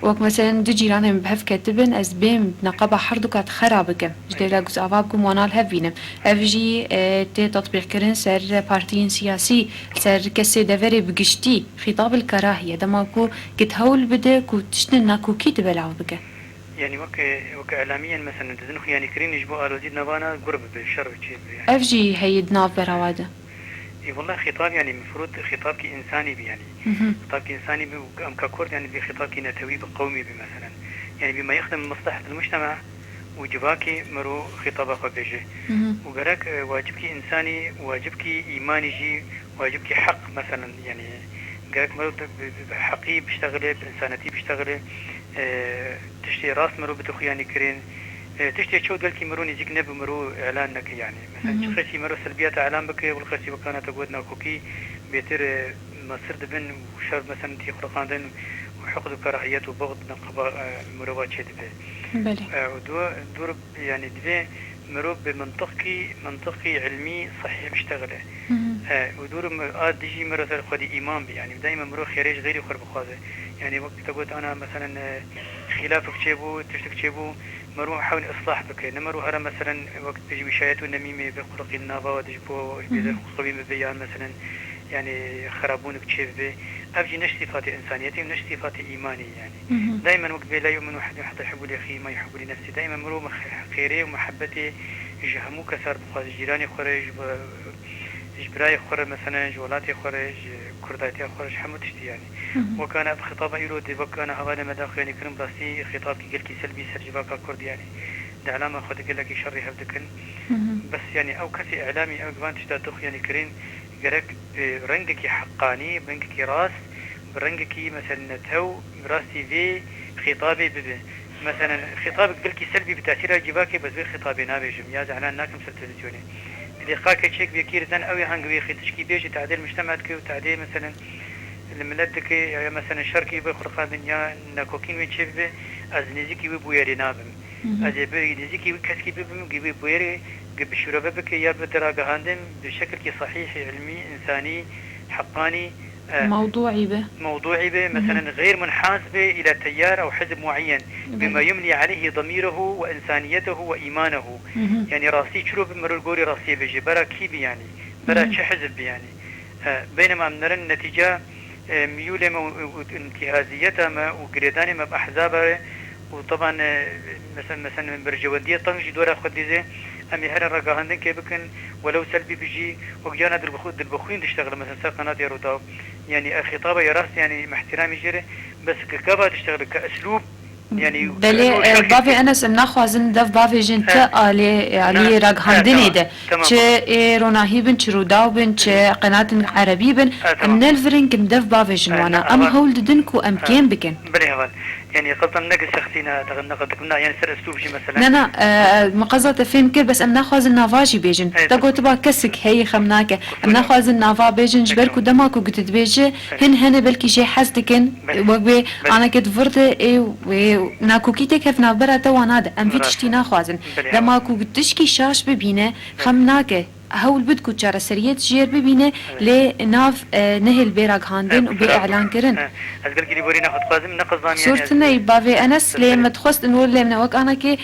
وك مثلا دو جيراني بهف كتبن از بيم نقابة حردو كات خرابكم جديلا قوز آفاب كو موانال هفينم افجي تي تطبيق كرن سر بارتين سياسي سر كسي دوري بقشتي خطاب الكراهية دما كو قد هول بده كو تشتن ناكو كي تبلاو بك يعني وك اعلاميا مثلا تزنخ يعني كرين يجبو الوزيد نبانا قرب بالشر يعني افجي هيد ناف براواده والله خطاب يعني مفروض خطاب انساني يعني خطاب انساني ام ككرد يعني بخطاب نتوي بقومي مثلا يعني بما يخدم مصلحه المجتمع وجباكي مرو خطاب خبيجه وقالك واجبك انساني واجبك ايماني جي واجبك حق مثلا يعني قالك مرو حقي بيشتغل بانسانيتي بيشتغل تشتي راس مرو بتخياني كرين تشتي شو قالك مرو نزيك نبي مرو اعلانك يعني مثلا شخصي مرو سلبيات اعلان بك والخسي وكانت تقودنا كوكي بيتر مصر دبن وشر مثلا تي خرقاندن وحقد وكراهيات وبغض نقبا مروات شد به دور يعني دبي مرو بمنطقي علمي صحيح بيشتغله ودور ديجي مرو سر خدي ايمان يعني دائما مرو خارج غير خرب خوازه يعني وقت تقول انا مثلا خلافك تشيبو تشتك تشيبو مرو حاول اصلاح بك نمرو هرا مثلا وقت تجي وشايات ونميمه بخلق النافا ودجبو بيد خصوبي بيان مثلا يعني خرابونك تشيف به ابجي نش صفات انسانيتي ونش صفات ايماني يعني دائما وقت لا يؤمن احد حتى يحب لي اخي ما يحب لنفسي دائما مرو خيري ومحبتي جهمو كسر بخاز جيراني خرج جبراي خرج مثلا جولاتي خرج كرداتي خرج حمو تشتي يعني وكان بخطاب يرو دي وكان هذا مداخل يعني كرم راسي خطاب قال سلبي سرجباك كرد يعني ده علامه خد قال لك شر هبدكن بس يعني او كسي اعلامي او كمان تشتاخ يعني كرين قالك رنجك حقاني برنجك راس برنجك مثلا تو راسي في خطابي ببه مثلا خطابك بلكي سلبي بتاثير جواكي بس بخطابي نابجم يا زعلان ناكم سر تلفزيوني دقيقة شيك بيكير زن أوي هنجوي خيتشكي بيجي تعديل مجتمعك وتعديل مثلا الملتك مثلا شركي بخرقان دنيا ناكوكين ويتشيف از نزيكي وبويري نابم از نزيكي وكسكي ببم جيبي بويري جيب شربة بك يا بدراجة هندم بشكل صحيح علمي إنساني حقاني موضوعي به مثلا غير منحاز به إلى تيار أو حزب معين بما يملي عليه ضميره وإنسانيته وإيمانه يعني راسي شروب مرور قوري راسي بيجي برا كيبي يعني برا حزب يعني بينما نرى النتيجة ميولة وانتهازيتها ما وقريداني ما بأحزابها وطبعا مثلا برجوندية طنج دورة خديزة أمي هر الرجاهندن كيبكن ولو سلبي بيجي وجانا دلبخوين تشتغل مثلا قناة يروتاو يعني خطابة يراس يعني مع احترامي جري بس ككابة تشتغل كأسلوب يعني بله بافي أنس ناخوازن دف بافي جنت علي رجاهندن ده چه روناهي بن چه روداو بن چه قناة عربي بن من الفرنك دف بافي جنوانا أم هول دنكو أم كين بكن بله هذا يعني قصدنا نقل شخصينا تغنقد كنا يعني سر اسلوب شي مثلا لا مقصده فهم كل بس امنا خواز النافاجي بيجن تقو تبا كسك هي خمناك امنا خواز النافا بيجن جبركو دماكو قلت تبيجي هن بلكي شي حزتكن وقبي انا كنت فرت وناكو كيتك هفنا برا تواناد ام في تشتي ناخوازن دماكو قلتشكي شاش ببينه خمناك هول بدكو تشارة سريت جير ببينه لناف نهل بيراق هاندن وبإعلان كرن أذكر كي بوري ناخد قازم نقصان صورتنا يبافي أنس لما تخصت نقول لمنا وك أنا كي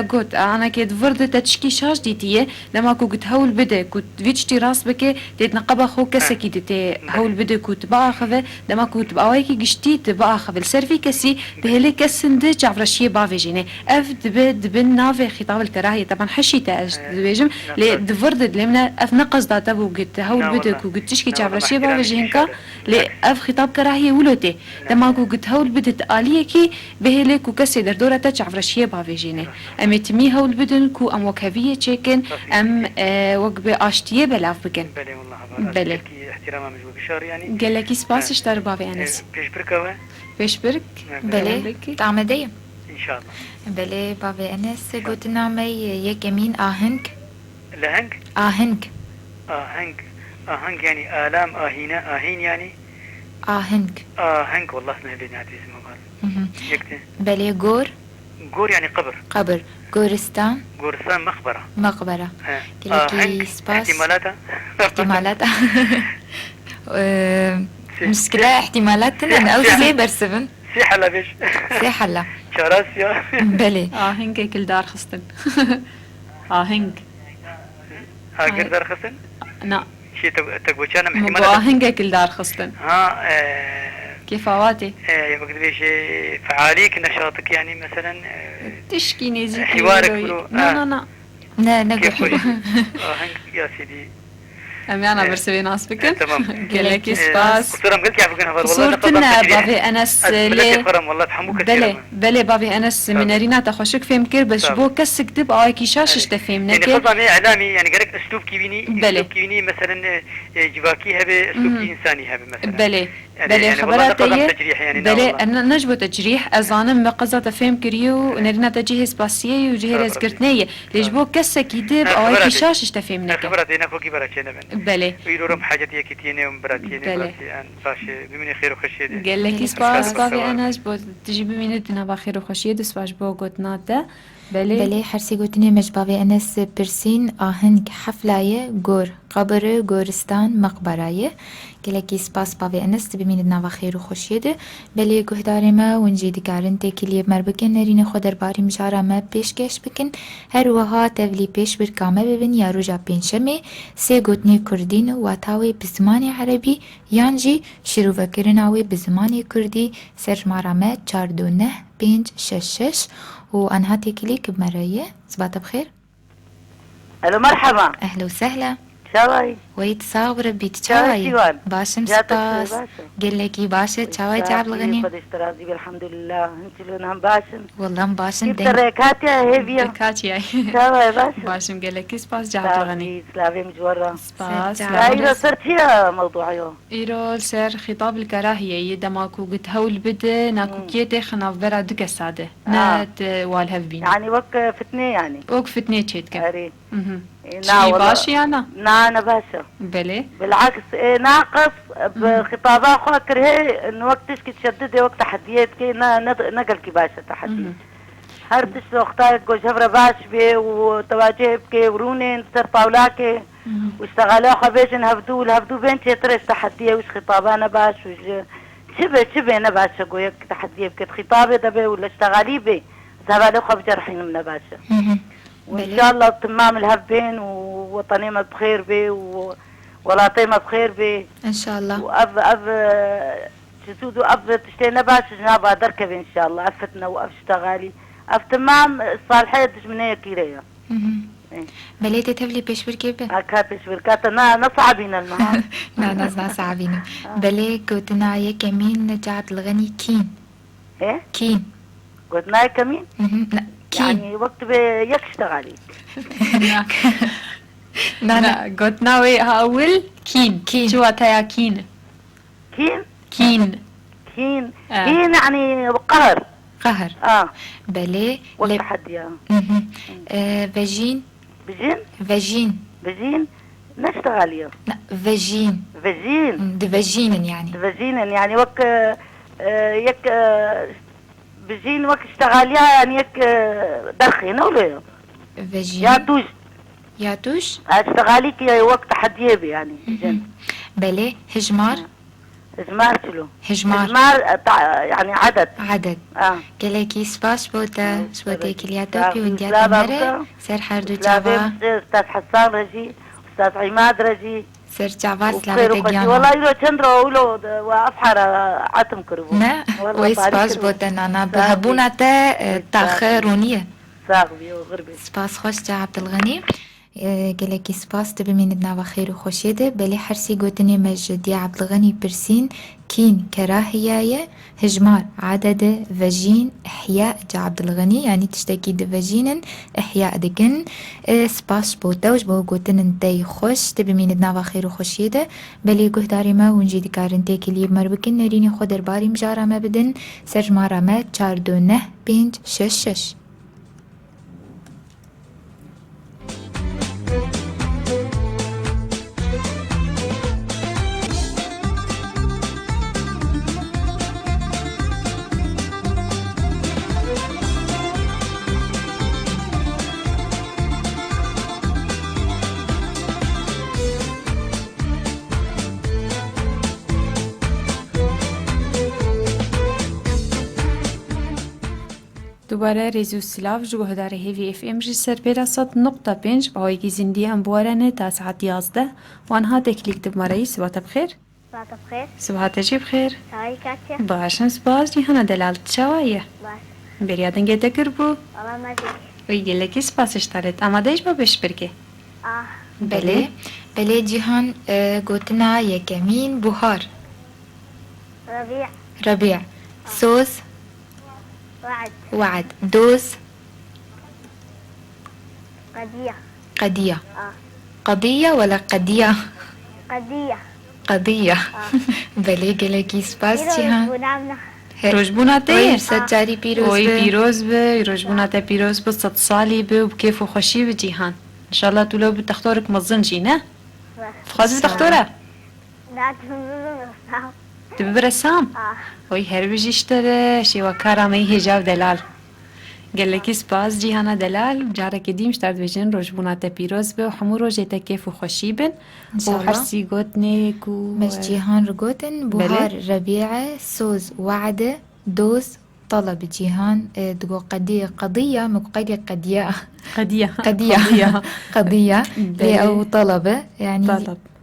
قلت أنا كي دفرد تشكي شاش ديتيه لما كو قلت هول بده كنت فيتشتي راس بكي تتنقبه خو كسكي ديتي هول بده كنت بأخذه لما كنت بأوايكي قشتي تبأخذ السيرفي كسي بهلي كسنده جعفرشيه بافي جيني أف دبن نافي خطاب الكراهية طبعا حشيته دبيجم لدفرد لمنا أف نقص داتا وقلت هول بدك وقلت تشكي جعفرشيه بافي جينكا لأف خطاب كراهية ولوتي لما قلت هول بدت آليكي بهلي كو كسي دردورة تجعفرشيه بافي جيني أم تمي هول بدن كو أم وكافية تشيكن أم وقبي آشتيه بلاف بكن بلي والله بلي احترامها مجبور بشار يعني قال لك سباس اشتر بافي أنس بيش برك بلي تعمدية إن شاء الله بلي بافي أنس قلت نعمي يكمين آهنك لهنك آهنك يعني آلام آهين يعني آهنك والله اسمه اللي نادي اسمه قال يكتي بلي غور يعني قبر غورستان مقبرة كلكي سباس احتمالاتها مشكلة احتمالاتنا أو سيبر 7 سي حلا بيش سي حلا شاراسيا بلي هنك كل دار خصتن هنك هاجر دار خصتن لا شي تقوشانا احتمالات هنك كل دار خصتن كيف فواتي يبقى بيش فعاليك نشاطك يعني مثلا تشكي نزيك حوارك لا نقول يا سيدي أمي أنا برسوي ناس بكن تمام قال لك سباس قصورم قلت يعرفون هذا والله صورتنا بابي أنس ليه والله تحموك بلي بابي أنس من رينا تخشك فهم كير بس بو كسك تب أوكي شاشش تفهمنا يعني خطأ إعلامي يعني قالك أسلوب كيبيني مثلا جواكي هبه أسلوب إنساني هبه مثلا بلي خبرات يعني بلي أنا نجبو تجريح أظانم مقصة تفهم كريو نرينا تجهيز باسية وجهيز كرتنية ليش بو كسك يدب أوكي شاشش تفهمنا خبرات هنا فوقي براتشنا بلي ويرورم حاجتي كتينة ومبراتينة أن باش بمني خير وخشية قال لك سباس بابي أنس بو تجي بمني دنا بخير وخشية دسواش بو قطنا ده بلي حرسي قوتني مش بابي أنس برسين آهنك حفلاية قبر غورستان مقبراية كلكي سباس بابي أنس بمين دنا بخير وخشية بلي قهداري ما ونجي دكارن تكلي مربكن نرين خدر باري مجارة ما بيشكش بكن هر وها تولي بيش بركامة ببن يا رجا بين شمي سي قوتني كردين واتاوي بزماني عربي يانجي شروع فكرناوي بزماني كردي سر مرامات 429 وأنها تكليك بمراية صباح بخير. ألو مرحبا. أهلا وسهلا. شاوي ويت صابر بيتشاوي باشم سباس باشا. قال لك باشا تشاوي جاب الغني خدش تراضي الحمد لله. انت لونهم باشم والله مباشم كيف تريكات يا هيفيا كاتيا تشاوي يا باشا باشم قال لك سباس جاب الغني سلافي مجورة سباس ايوه صرت فيها موضوع يوم إيرو سر خطاب الكراهية يدماكو قد هول بده ناكو كيتي خناف برا دك السادة نات والهف بين يعني وك فتنة يعني وك فتنة تشيت كان أري شي باشي أنا أنا باشا بلي بالعكس ناقص بخطابات أخوة كرهي إنه وقت تشكي تشددي وقت تحديات كي نقل كي باشا تحدي هرتش لو اختارت جو شفرة باش بي وتواجه بكي ورونين سر طاولاكي واشتغلوا خبيجن هفدو بين تريش تحديه وش خطابانا باش وش شبه انا باشا قويك تحديه بكت خطابي دبي ولا اشتغالي بي سهبالو خب جرحين من باشا وان شاء الله تمام الهبين ووطنيمة بخير بي ولاطيمة بخير بي ان شاء الله وأب جسودو أب تشتينا باشا جنابها دركب ان شاء الله أفتنا وأف اشتغالي أف تمام الصالحية دجمنية كيريا بليتي تبلي بيشور كيبه أكا بيشور كاتا نصعبين المهام نا صعبين بلي قلتنا يا كمين جعت الغني كين ايه كين قلتنا يا كمين كين يعني وقت بيك اشتغالي لا قلتنا وي هاول كين شو هتايا كين كين يعني قهر بلي والتحدي فاجين نشتغل لا فاجين دفاجين يعني وك يك بجين وك اشتغاليها يعني يك دخين ولا فاجين ياتوش اشتغاليك يا وقت تحدي يعني بلي هجمار شلو هجمار يعني عدد كلاكي سباس بوتا سبوتي كلياتا في ونديات مرة سر حردو جابا استاذ حسان رجي استاذ عماد رجي سر جابا سلابة جيانا والله يلو چندرو ولو وافحر عتم كربو نا وي سباس بوتا نانا بهبونا تا تاخرونية ساغبي وغربي سباس خوش جا عبد الغني قالك سباس تبي من نوا خير وخوشيده بلي حرسي قوتني مجد يا عبد الغني برسين كين كراهية هجمار عدد فاجين إحياء جا عبد الغني يعني تشتكي دفاجين إحياء دكن سباس بوتوش بو قوتن انتي خوش تبي من نوا خير وخوشيده بلي قه داري ما ونجي دكارنتي كلي مربكن نريني خودر باري مجارة ما بدن سرجمارة ما چاردو نه بينج شش دوباره ریزو سلاف جو هداره هیوی اف ام جی سر پیرا 100.5 باویگی زندی هم بوارنه تا ساعت 11 وانها تکلیک دب مرایی سبات بخیر صباح بخير سبات جی بخیر هاي كاتيا باشن سباس جهانا دلال تشاویه باش بریادن گه دکر بو والله ما جيت ویگه لکی سپاس اشتارت اما دیش با بش برگه بله جهان قوتنا يكمين بهار ربيع سوس وعد دوس قضية قضية ولا قضية قضية بله گلگی سپاس جهان روجبونا ته سجاری پیروز وی پیروز به روجبونا ته پیروز به 100 سالی به و کیف و خوشی به جهان ان شاء الله تو لو بتختارك مظن جي نه خاص تختاره لا تبي رسام وي هربجي اشترى شي وكارا مي هجاب دلال قال لك سباس جيهانا دلال جارك قديم اشترت بجن روجبونا ته پیروز به وحمو روجه ته كيف و خوشي بن وحرسي قوتنك مش جيهان رقوتن بهار ربيعه سوز وعده دوس طلب جيهان تقول قضية مقيدة قضية أو طلبة يعني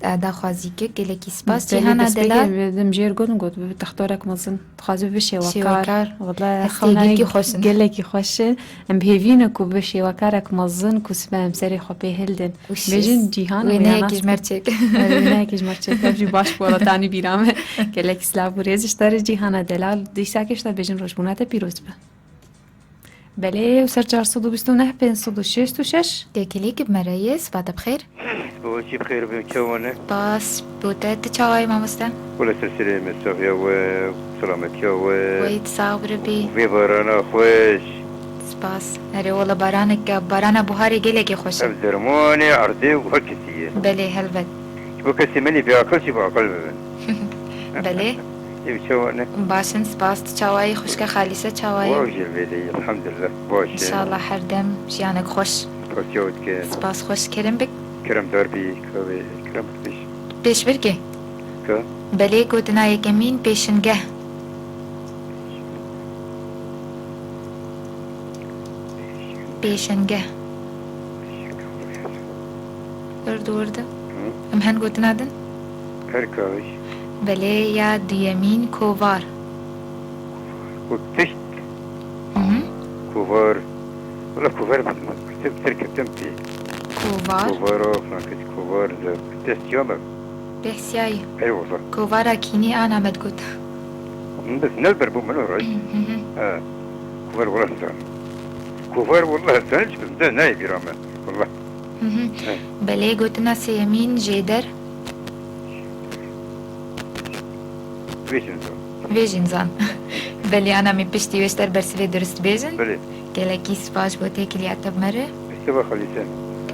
دا خوازیکه گلکی سپاس جهانا دلال دمجير قد بتختارك مزن تخازو بشي وكار وكار. والله هستيجي خوشن. قلكي خوشن ام بهيفينك وبشي وكارك مزن كسبام سري خبي هلدن بيجن جيهان وينه كجمرتك وينه كجمرتك ابجي باش بولا تاني بيرامه قلك سلاف وريزش دار جيهانا دلال ديساكش تا بيجن روشبونات بيروز به بله وسر 429 566 تكليك بمرايس بعد بخير بوشي بخير بمكونه باس بوتات تشاوي ما مستا ولا سلسلة من صوفيا وسلامتيا ويت صابر بي في برانا خوش سباس هري والله بارانا بوهاري قلقي خوش درموني عرضي وهكسية بلي هلبت بكسي مني بياكل شي بعقل بلي يمشونه باشن سباس تشاوي خوشك خالصة تشاوي واجل بيدي الحمد لله باش ان شاء الله حردم جيانك خوش خوشيوتك سباس خوش كرم بك كرم داربي كرم بيش بركي كا بلي قوتنا يكمين بيشنجه بيشنجه ورد امهن قوتنا دن هركاوش بلي يا ديمين كوفار وتشت كوفار ولا كوفار تركب تمتي كوفار فرانكس كوفار تست يومك بحسياي ايوه صح كوفارا كيني انا مدقوت بس نلبر بو منو رأي كوفار والله سان كوفار والله سان بس ناي برامه والله بلي قوتنا سيمين جيدر بيجن زان بلي انا من بشتي ويشتر برسفي درست بيجن بلي قالكي سباش بوتيك اللي عتب مرة استوى خليسان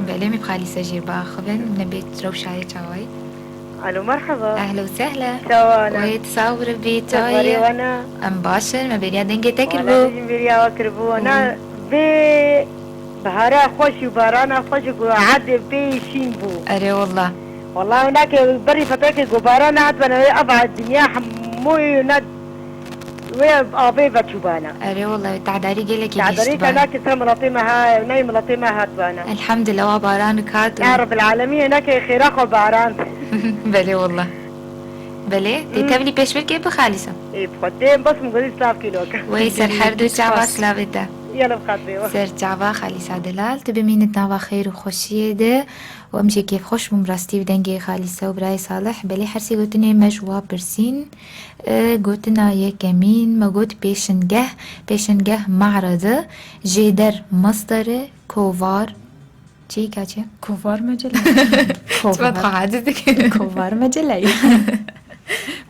بلي مي بخاليسة جير باخذن من بيت روشاي تشاوي الو مرحبا اهلا وسهلا شوانا ويتصور بيتاي وانا ام باشر ما بريا دنجي تكربو وانا بريا وكربو انا بي بهارا خوش وبارانا خوش وعد بي شينبو اري والله والله هناك بري فتاك غبارانا عاد بنا ابعد الدنيا حموي ند ويا ابي بتشوبانا اري والله تعداري قلك تعداري هناك سام لطيمها نايم لطيمها هاتبانا الحمد لله وبارانك هات يا رب العالمين هناك خيراق وباران بلي والله بلي تكملي بيش بركي بخالصة ايه بخدين بس مقولي سلاف كيلوك ويسر حردو شعبا سلافتا يلا بخاطري سر جعبا خالصة دلال تبمين تنوا خير وخوشيه ده وامشي كيف خوش بمراستي بدنجي خالصة وبراي صالح بلي حرسي قوتني مجوا برسين قوتنا يكمين ما قوت بيشنجه معرض جيدر مصدر كوفار چی کاچه؟ کوفار مجله کوفار حادثك کوفار مجله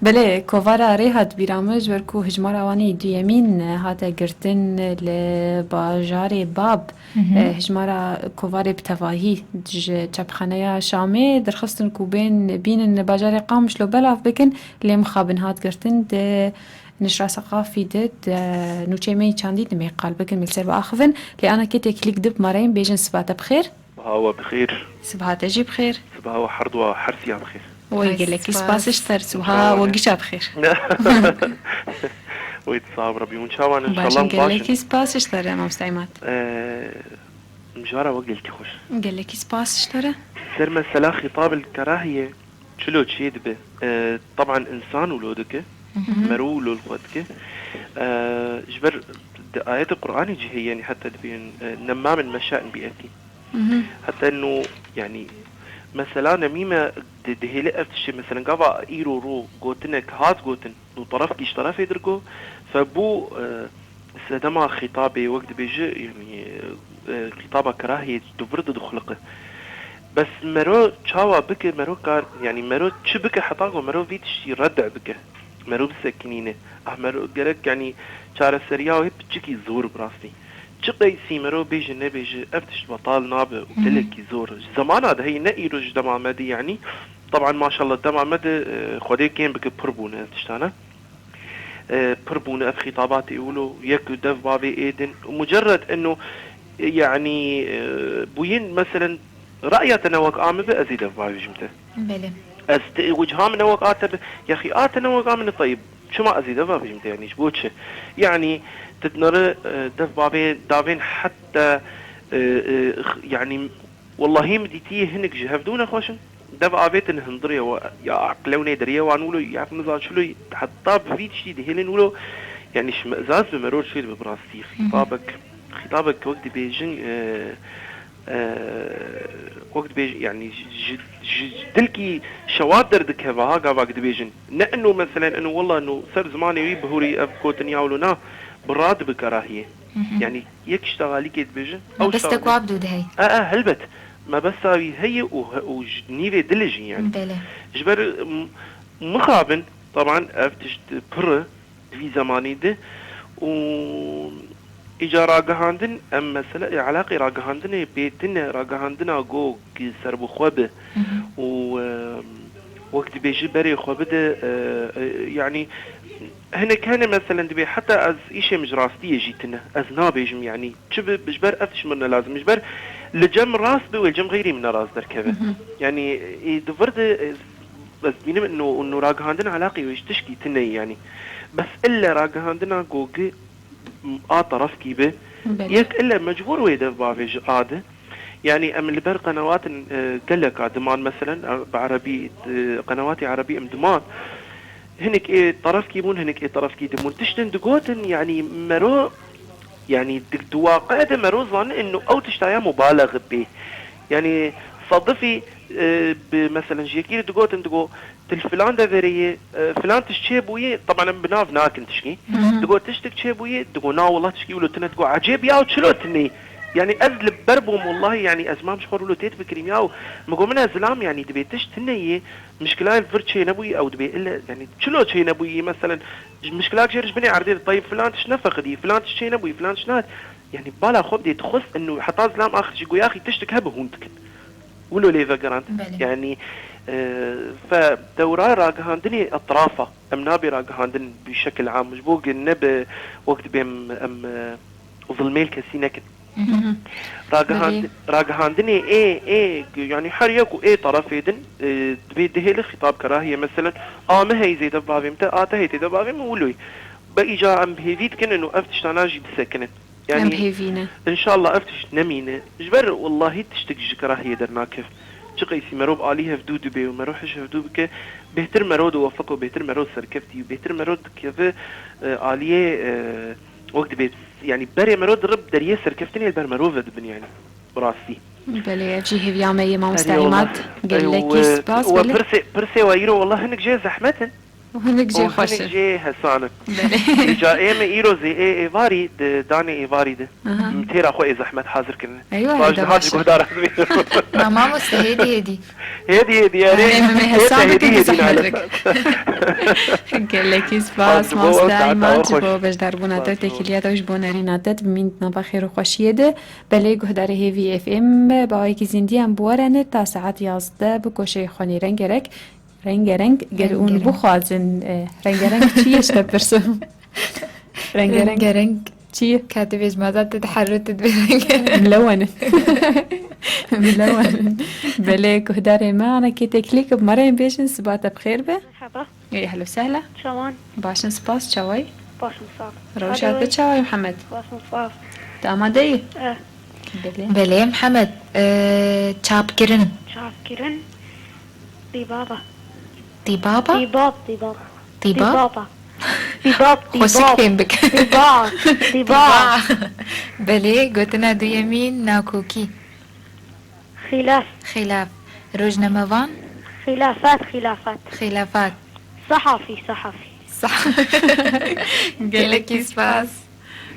بله کوفار آره هات بیرامج ورکو هجمار آوانی دویمین هات گرتن لباجار باب هجمار کوفار بتواهی چپخانه شامه درخستن کو بین باجار قامش لو بلاف بکن لی مخابن هات گرتن ده نشرة ثقافي دد نوچه مي چانديد نمي قلبك المكسر بأخفن لأنا كتك كليك دب مرين بيجن سباتا بخير هوا بخير سبها تجي بخير سبها وحرد وحرسي بخير ويقول لك سباس اشتر سبها وقشا بخير ويتصاب ربي وان شاء الله ان شاء الله قال لك سباس اشتر يا مستعمات مجارة وقل لك خوش قال لك سباس اشتر سر مسألة خطاب الكراهية شلو تشيد به طبعا انسان ولودك مرو لولخوتك جبر آيات القرآن يجي يعني حتى تبين نما من مشاء بيأتي حتى انه يعني مثلا نميمة دهيلة افتشي مثلا قابا ايرو رو قوتنك هات قوتن دو طرف كيش طرف يدرقو فبو سدما خطابي وقت بيجي يعني خطابة كراهية تفرد دخلقه بس مرو تشاوا بك مرو كار يعني مرو تش بك حطاقو مرو فيتش يردع بك مرو بسكنينه مرو قالك يعني شارع سريع وهي بتشكي زور براسي شقي سيمرو بيجي نبيجي افتش بطال نابه وتلك زور زمان هذا هي نقيرج دمع مدي يعني طبعا ما شاء الله دمع مدي خدي كان بك بربونه تشتانا بربونه في خطابات يقولوا يكو دف بابي ايدن ومجرد انه يعني بوين مثلا رأيت انا وقام بأزيد في بابي جمته بله وجهها من وقعات يا اخي انا وقع من طيب شو ما ازيد بابي جمته يعني شبوتش يعني تتنرى دف بابي دافين حتى يعني والله مديتيه هنك جهفدونا خوشن دب آبيتن هندرية يا عقلوني درية وانولو يعرف نزار شلو حتى بفيد شيء هيلين ولو يعني شمئزاز بمرور شيء ببراسي خطابك وقت بيجن وقت بيج يعني دلكي شوادر دكها وقت بيجن لأنه مثلا إنه والله إنه صار زماني بهوري أفكوتن يعولونا براد بكراهية يعني يكشتغالي كيد بيجن أو بس تكوا عبدو دهي هلبت ما بس هي ونيفي دلجي يعني بله جبر مخابن طبعا افتش بره في زماني ده و إجا راجهاندن أم مثلا علاقة راجهاندن بيتنا راجهاندنا جو سرب خوابه و وقت بيجي بري خوابه يعني هنا كان مثلا دبي حتى از إشي مجراستي جيتنا از نابيجم يعني شوف بجبر أفتش منه لازم بجبر لجم راس بي والجم غيري من راس دركبه يعني دفرد بس بينما انه راجهاندنا علاقة ويش تشكي تني يعني بس الا راجهاندنا جوجي طرف كيبه يك الا مجبور ويدا بافيج عاده يعني ام البر قنوات قالك دمان مثلا بعربي قنوات عربي دمان هنك ايه طرف كيبون هنك ايه طرف كيدمون تشتن دقوتن يعني مرو يعني دواقع مرو ظن انه او تشتايا مبالغ به يعني صدفي مثلا جيكير دقوتن دقو الفلان ده ذريه فلان تشتي بويه طبعا بناف ناكن تشكي دقو تشتك تشي بويه دقو نا والله تشكي ولو تنا دقو عجيب ياو تشلوتني يعني أذلب بربهم والله يعني أزمام شخور ولو تيت بكريم ياو مقو منها زلام يعني دبي تشتني مشكلة الفرد شي نبوي أو دبي إلا يعني تشلو شي نبوي مثلا مشكلة جيرش بني عردي طيب فلان تشنفخ دي فلان تشي نبوي فلان تشنات يعني بالا خوب دي تخص إنه حتى زلام آخر شي يا أخي تشتك هبه هونتك ولو ليفا جرانت يعني فدورة راجهاندني أطرافه أمنابي راجهاندن بشكل عام مش بوق النب وقت بهم ظلميل كسينك راجهاندني إيه يعني حريق وإيه طرف يدن بيده له خطاب كراهية مثلا ما هي زي دبابي متى تهيتي دبابي مولوي بقي جاء أم بهيفيت كن إنه أفتش تناجي بسكنت يعني إن شاء الله أفتش نمينة جبر والله تشتكي كراهية درنا كيف شقيسي مروب عليها فدود بي ومروحش فدود بك بهتر مرود ووفقه بهتر مرود سركفتي وبهتر مرود كيف عليه وقت بيت يعني بري مرود رب دريه سركفتني البر مرود بن يعني براسي بلي جيه بيعمل ما مستعمات قال لك سباس برسي ويرو والله هنك جاي زحمة وهنك جاي خوش هنك جاي هسانة جاء ايرو زي ايفاري داني ايفاري ده متير اخوي زحمة حاضر كنا ايوه هذا حاضر قدار ما مستهدي هدي يا هدي قال لك سباس ما مستعمات جو باش دربونا تات كليات وش بونارينا تات بمينتنا بخير وخوشيده بلي قدار هي في اف ام باي کی زندی ام بورنه تا ساعت 11 بکوشه خونی رنگرک رنگ گرون بخوازن رنگ چیش تبرسم رنگ چی كاتبش ماذا تتحرك تدبيرك ملون بلي كهداري ما انا كي تكليك بمرين بيشن سبات بخير به مرحبا اي اهلا وسهلا شلون باشن سباس شوي باش مصاف روشات بتشاوي محمد باش مصاف تامادي بلي محمد تشاب كيرن طيبابا خوشك فين بك طيبا بلي قلتنا دو يمين ناكوكي خلاف روجنا مفان خلافات صحفي صح قالك سباس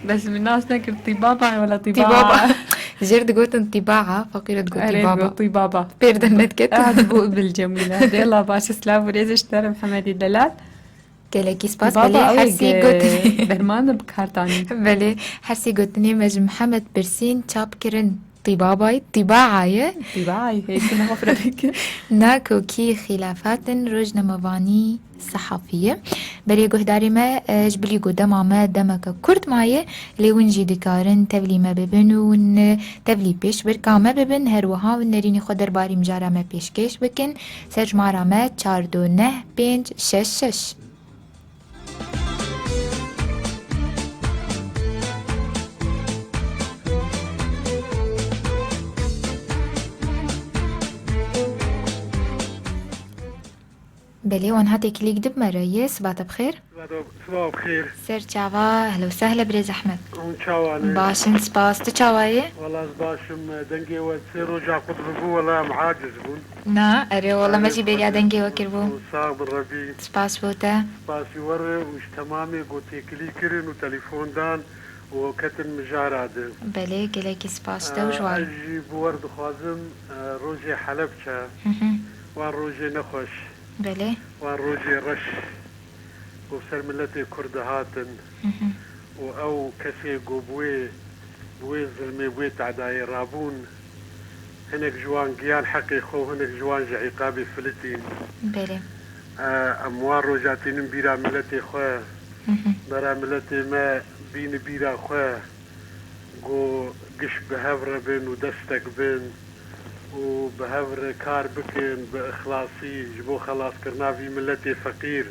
بس من الناس ناكل طيبابا ولا طيبابا جرد قلت طباعة فقيرة تقول طيبابا بيردنت كده أعجبوا بالجميلة هذه الله باش سلاف وليز اشترى محمد الدلال كلاكي سباس بلي حسي قلتني برمان بكارتاني بلي حسي قلتني مج محمد برسين تشاب كرن طباعي هيك أنا غفرتك ناكو كي خلافات رجنا مباني صحفية بلي قهداري ما جبلي قدام عما دمك كرت معي لي ونجي دكارن تبلي ما ببن ون تبلي بيش بركا ما ببن هروها ونريني خدر باري مجارا ما بيش كيش بكن سرج مارا ما 4 2 9 5 6 6. بلي وانها تكليك دب مرة صباح بخير. صباح بخير. سر تشاوا أهلا وسهلا بريز أحمد. تشاوا باشن سباس تشاواي. والله باشم دنجي وتسيرو جا قطبو ولا معاجز بون. نا أري والله ماشي بيريا دنجي وكربو. صاحب الربي. سباس بوتا. سباس يوري وش تمامي قوتي كليكرين وتليفون دان وكتن مجارات. بلي قليكي سباس دوجوال. أجي بورد خوازم روجي حلبشة. وان روجي نخوش. بلي. وان روجي رش. وسر ملتي كردهاتن. او كسي قوبوي بوي زلمي بوي تعداي رابون هناك جوان قيان حقي خو هناك جوان عقابي فلتين بلي اموار رجعتين بيرا ملتي خو برا ملتي ما بين بيرا خو قو قش بهفر بين ودستك بين وبهفر كار بكن باخلاصي جبو خلاص كرنا في ملتي فقير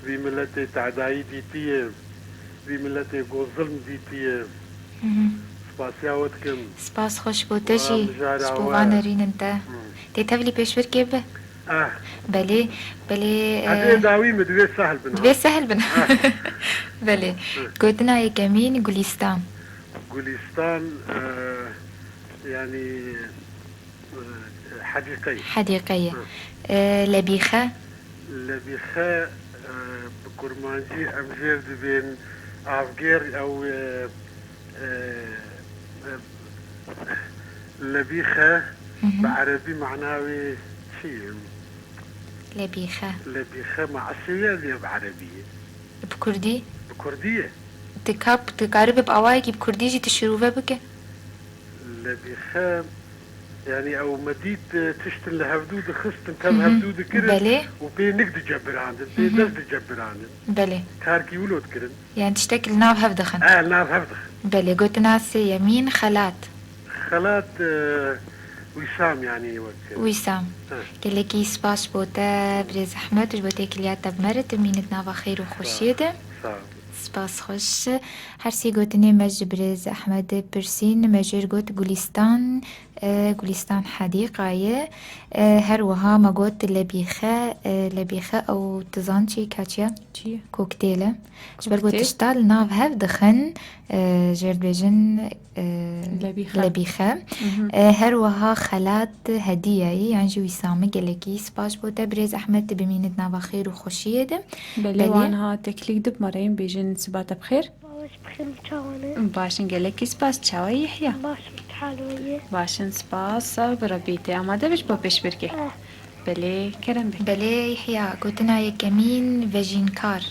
في ملتي تعداي ديتيه في ملتي قو ظلم ديتيه سپاسیا وتکم سپاس خوش بوتشی سپوان رین انت تتبلي بيشور كيف بلي هذا داوي مدوي سهل بنا دوي سهل بنا بلي قلتنا يا كمين غوليستان يعني حديقية لبيخة بكرمانجي أمجير دبين عفقير أو لبيخة بعربي معناوي شيء لبيخة معسية اللي بعربية بكردية تقارب بأوايكي بكرديجي تشروفة بك لبيخة يعني او مديت تشتن لهفدود خصتن كم هفدود كرن وبين نقد جبر عندن بين نقد جبر عندن بلي كاركي ولود كرن يعني تشتكل ناف هفدخن ناف هفدخن بلي قلت ناسي يمين خلات وسام يعني وسام كلكي سباس بوتا بريز احمد وجبوتا كلياتا بمرت مينت نافا خير وخوشيده سپاس خوش هرسی گوتنی مج برز احمد پرسین مجر گوت گولیستان حدیقه هر وها ما گوت لبیخه او تزانچی کاتیا کوکتیله جبر گوت اشتال ناف هف دخن جرد بجن لبیخه هر وها خلات هدیه يعني جو يسامي قالكي سباس بوتا برز احمد بمينت نافا خير وخوشيده بلي وانها تكليك دب مريم بيجن سبات بخير بخير متشاونة باشن قالكي سباس تشاوي يحيى باشن سباس بربيتي اماده بش بوبش بركي بلي كرم بك بلي يحيى قلتنا يا كمين فيجينكار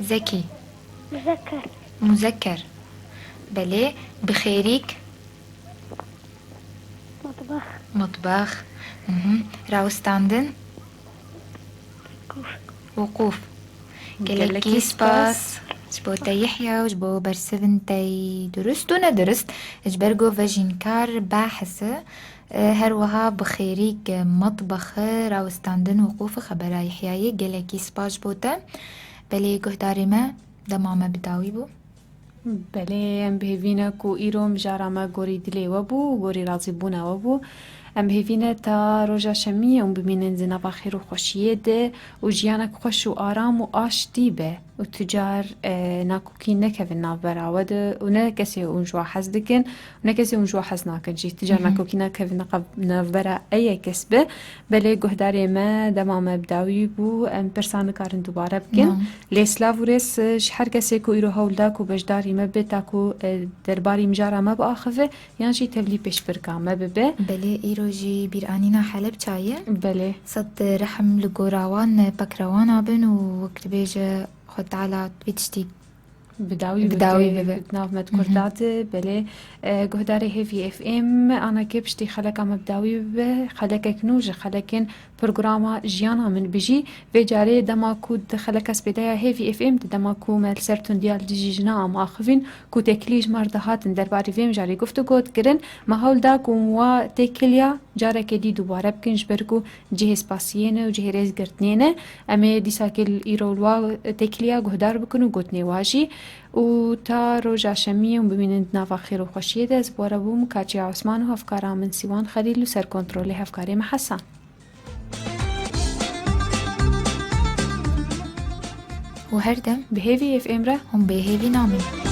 ذكي مذكر بلي بخيريك مطبخ راوستاندن وقوف قالكي سباس جبوتا يحيى وجبو برسفنتي درست اجبرقو فاجينكار باحثة هروها بخيريك مطبخ راوستاندن وقوف خبرا يحيى قالكي سباس بوتا بلي قهداري ما دماما بداوي بو بلي ام بهفينا كو ايرو مجارا ما غوري دلي وبو غوري رازي بونا وبو ام بهفينا تا روجا شمية ام بمينن زنابا خير و خوشيه ده و جيانك خوش و آرام و آشتي به و تجار ناكوكي نكفن ناف براود و نكسي اونجوا حز دكن و نكسي اونجوا حز ناكن جي تجار ناكوكي نكفن ناف برا اي كسبه بلي قهداري ما دماما بداوي بو ام برسان كارن دوباره بكن ليسلاف وريس شحر كسي كو ايرو هولداك و بجداري ما بتاكو درباري مجارا ما بآخفه يانجي تبلي بيش بركا ما ببه بلي ايروجي بيرانينا حلب چايه بلي صد رحم لقوراوان بكروان ابن ووقت بيجا خد على بيتشتي بداوي بناف ما تكردات بلي قهداري هي في اف ام انا كبشتي خلك عم بداوي خلك كنوج خلكن برنامج جیانا من بجی و جاره دماکو دخل کس بدایا هیوی اف ام دماکو مال سرتون دیال دیجینا ام آخوین کو تکلیج مردهات درباره ویم جاری گفت گود کرن محول دا کوموا تکلیا جاره که دی دوباره بکنج برگو جهز پاسیینه و جهرز گرتنینه اما دیساکل ایرولوا تکلیا گهدار بکنو گوت نواجی و تا روژا شمیه و ببینند نوا خیر و خوشیه ده از باره بوم کاچی عثمان و هفکارا من سیوان خلیل و سر کنترول هفکاری محسن و هردم به هیوی اف ام را هم به هیوی نامن